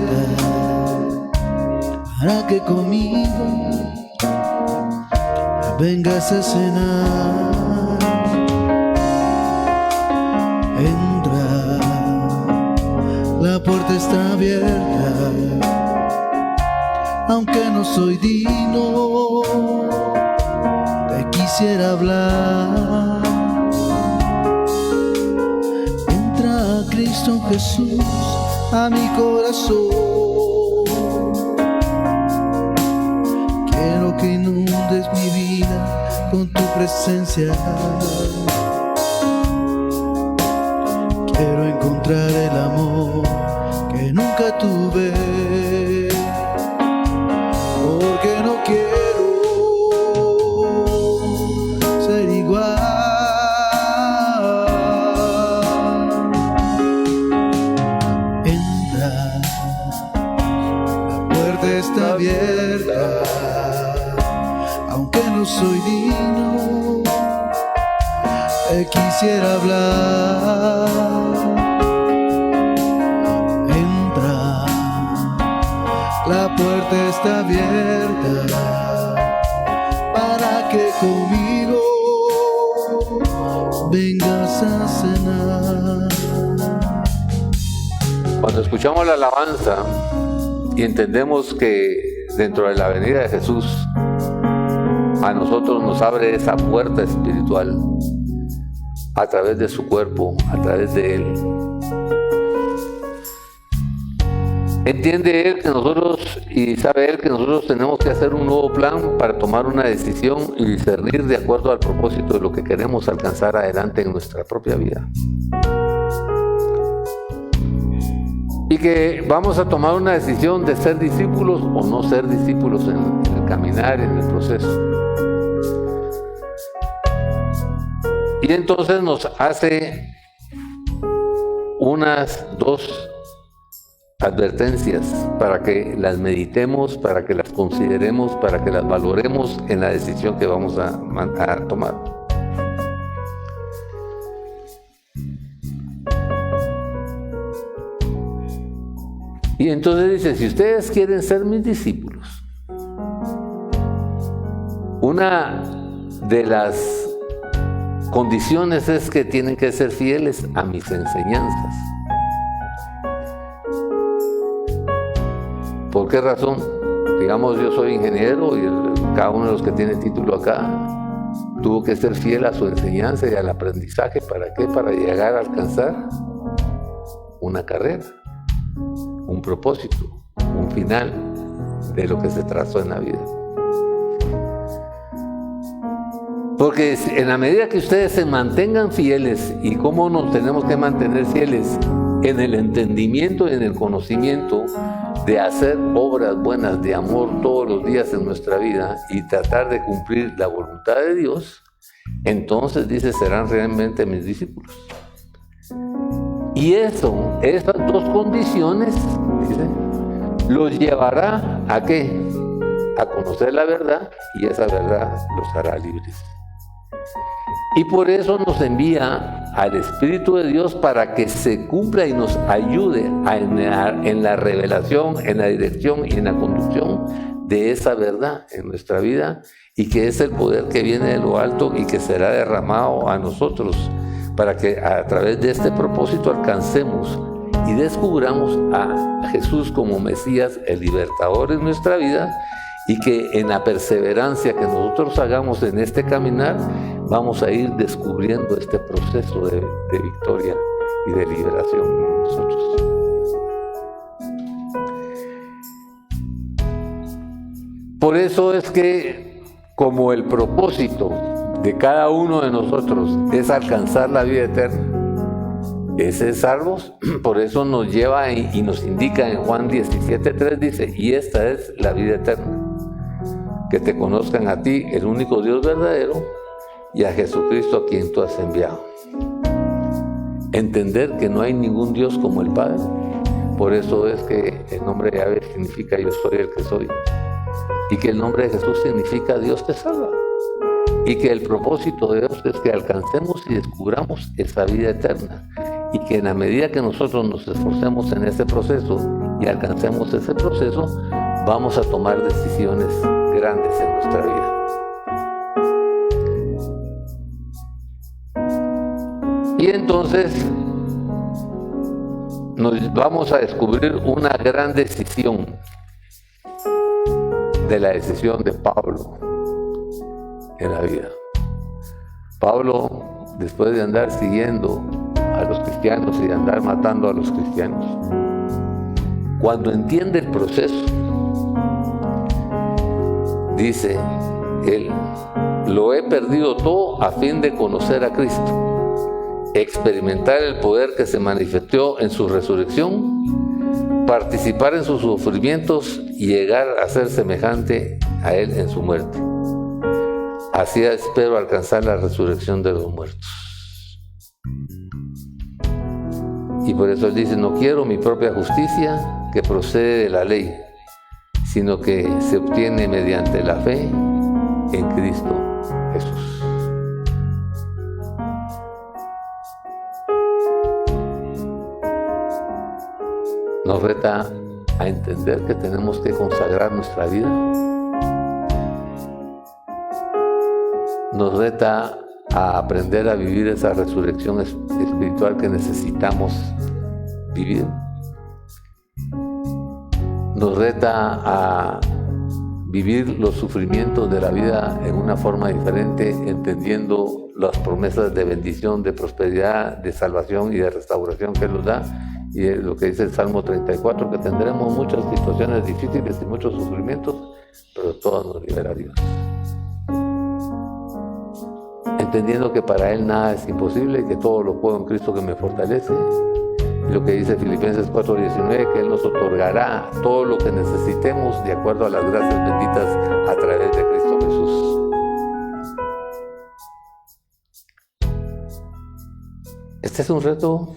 para que conmigo vengas a cenar. Entra, la puerta está abierta, aunque no soy digno, te quisiera hablar. Cristo Jesús a mi corazón, quiero que inundes mi vida con tu presencia. Quiero encontrar el amor que nunca tuve, porque no quiero ser igual. Está abierta, aunque no soy digno, te quisiera hablar. Entra, la puerta está abierta para que conmigo vengas a cenar. Cuando escuchamos la alabanza y entendemos que dentro de la venida de Jesús a nosotros nos abre esa puerta espiritual a través de su cuerpo, a través de Él. Entiende Él que nosotros, y sabe Él que nosotros tenemos que hacer un nuevo plan para tomar una decisión y discernir de acuerdo al propósito de lo que queremos alcanzar adelante en nuestra propia vida. Y que vamos a tomar una decisión de ser discípulos o no ser discípulos en el caminar, en el proceso. Y entonces nos hace unas 2 advertencias para que las meditemos, para que las consideremos, para que las valoremos en la decisión que vamos a tomar. Y entonces dice, si ustedes quieren ser mis discípulos, una de las condiciones es que tienen que ser fieles a mis enseñanzas. ¿Por qué razón? Digamos, yo soy ingeniero y cada uno de los que tiene título acá tuvo que ser fiel a su enseñanza y al aprendizaje. ¿Para qué? Para llegar a alcanzar una carrera, un propósito, un final de lo que se trazó en la vida. Porque en la medida que ustedes se mantengan fieles, ¿y cómo nos tenemos que mantener fieles? En el entendimiento y en el conocimiento de hacer obras buenas de amor todos los días en nuestra vida y tratar de cumplir la voluntad de Dios, entonces dice, serán realmente mis discípulos. Y esas 2 condiciones, dice, los llevará ¿a qué? A conocer la verdad, y esa verdad los hará libres. Y por eso nos envía al Espíritu de Dios para que se cumpla y nos ayude en la revelación, en la dirección y en la conducción de esa verdad en nuestra vida, y que es el poder que viene de lo alto y que será derramado a nosotros para que a través de este propósito alcancemos y descubramos a Jesús como Mesías, el libertador en nuestra vida, y que en la perseverancia que nosotros hagamos en este caminar vamos a ir descubriendo este proceso de victoria y de liberación en nosotros. Por eso es que, como el propósito de cada uno de nosotros es alcanzar la vida eterna, es ser salvos, por eso nos lleva y nos indica en Juan 17:3, dice, y esta es la vida eterna, que te conozcan a ti, el único Dios verdadero, y a Jesucristo a quien tú has enviado. Entender que no hay ningún Dios como el Padre. Por eso es que el nombre de Yahvé significa yo soy el que soy, y que el nombre de Jesús significa Dios te salva, y que el propósito de Dios es que alcancemos y descubramos esa vida eterna, y que en la medida que nosotros nos esforcemos en ese proceso y alcancemos ese proceso, vamos a tomar decisiones grandes en nuestra vida. Y entonces nos vamos a descubrir una gran decisión de la decisión de Pablo en la vida. Pablo, después de andar siguiendo a los cristianos y de andar matando a los cristianos, cuando entiende el proceso, dice él, lo he perdido todo a fin de conocer a Cristo, experimentar el poder que se manifestó en su resurrección, participar en sus sufrimientos y llegar a ser semejante a Él en su muerte. Así espero alcanzar la resurrección de los muertos. Y por eso Él dice, no quiero mi propia justicia que procede de la ley, sino que se obtiene mediante la fe en Cristo Jesús. Nos reta a entender que tenemos que consagrar nuestra vida. Nos reta a aprender a vivir esa resurrección espiritual que necesitamos vivir. Nos reta a vivir los sufrimientos de la vida en una forma diferente, entendiendo las promesas de bendición, de prosperidad, de salvación y de restauración que Él nos da. Y es lo que dice el Salmo 34, que tendremos muchas situaciones difíciles y muchos sufrimientos, pero todo nos libera Dios. Entendiendo que para Él nada es imposible y que todo lo puedo en Cristo que me fortalece. Y lo que dice Filipenses 4:19, que Él nos otorgará todo lo que necesitemos de acuerdo a las gracias benditas a través de Cristo Jesús. Este es un reto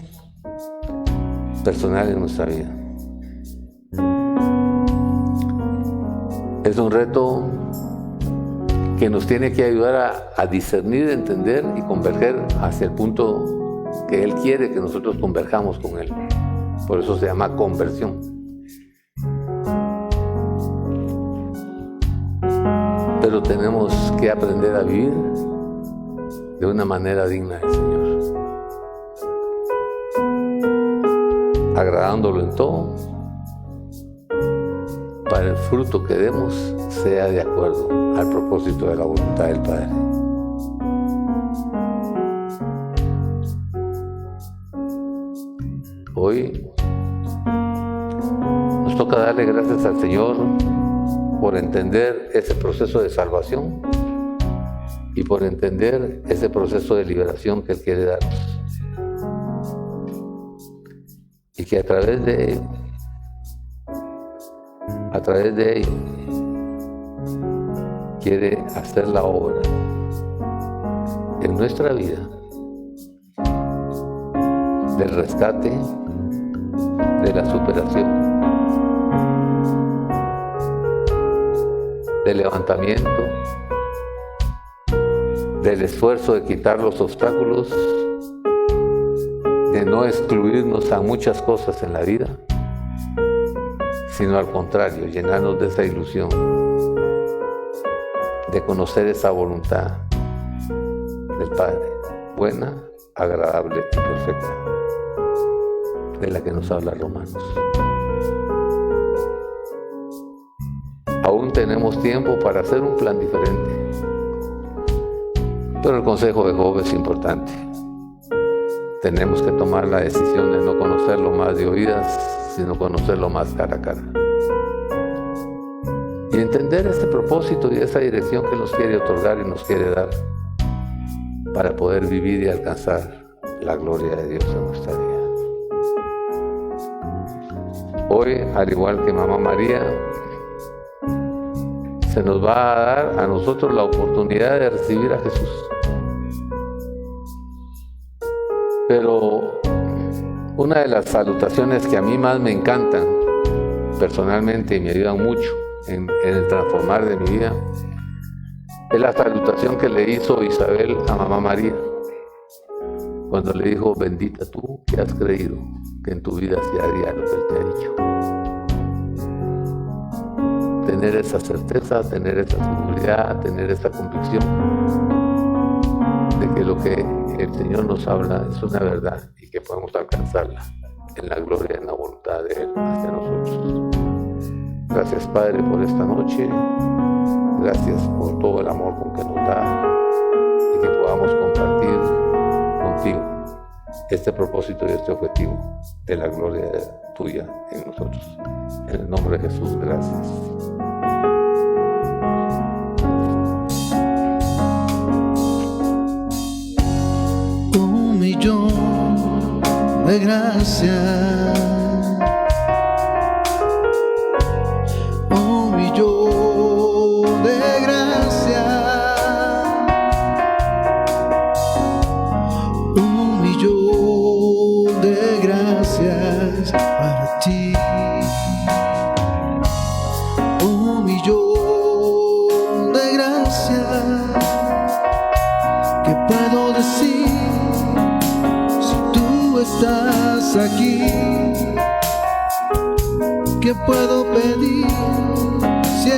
personal en nuestra vida. Es un reto que nos tiene que ayudar a discernir, entender y converger hacia el punto que Él quiere que nosotros converjamos con Él. Por eso se llama conversión. Pero tenemos que aprender a vivir de una manera digna del Señor, agradándolo en todo, para el fruto que demos sea de acuerdo al propósito de la voluntad del Padre. Hoy nos toca darle gracias al Señor por entender ese proceso de salvación y por entender ese proceso de liberación que Él quiere darnos. Y que a través de ello, quiere hacer la obra en nuestra vida del rescate, de la superación, del levantamiento, del esfuerzo de quitar los obstáculos, de no excluirnos a muchas cosas en la vida, sino al contrario, llenarnos de esa ilusión, de conocer esa voluntad del Padre, buena, agradable y perfecta, de la que nos habla Romanos. Aún tenemos tiempo para hacer un plan diferente, pero el consejo de Job es importante. Tenemos que tomar la decisión de no conocerlo más de oídas, sino conocerlo más cara a cara. Y entender este propósito y esa dirección que nos quiere otorgar y nos quiere dar para poder vivir y alcanzar la gloria de Dios en nuestra vida. Hoy, al igual que Mamá María, se nos va a dar a nosotros la oportunidad de recibir a Jesús. Pero una de las salutaciones que a mí más me encantan personalmente y me ayudan mucho en el transformar de mi vida es la salutación que le hizo Isabel a Mamá María cuando le dijo: bendita tú que has creído que en tu vida se haría lo que Él te ha dicho. Tener esa certeza, tener esa seguridad, tener esa convicción de que lo que el Señor nos habla es una verdad y que podemos alcanzarla en la gloria y en la voluntad de Él hacia nosotros. Gracias, Padre, por esta noche. Gracias por todo el amor con que nos da y que podamos compartir contigo este propósito y este objetivo de la gloria tuya en nosotros. En el nombre de Jesús, gracias. Un millón de gracias, un millón de gracias, un millón de gracias para ti, un millón de gracias. ¿Qué puedo decir si tú estás aquí? ¿Qué puedo pedir si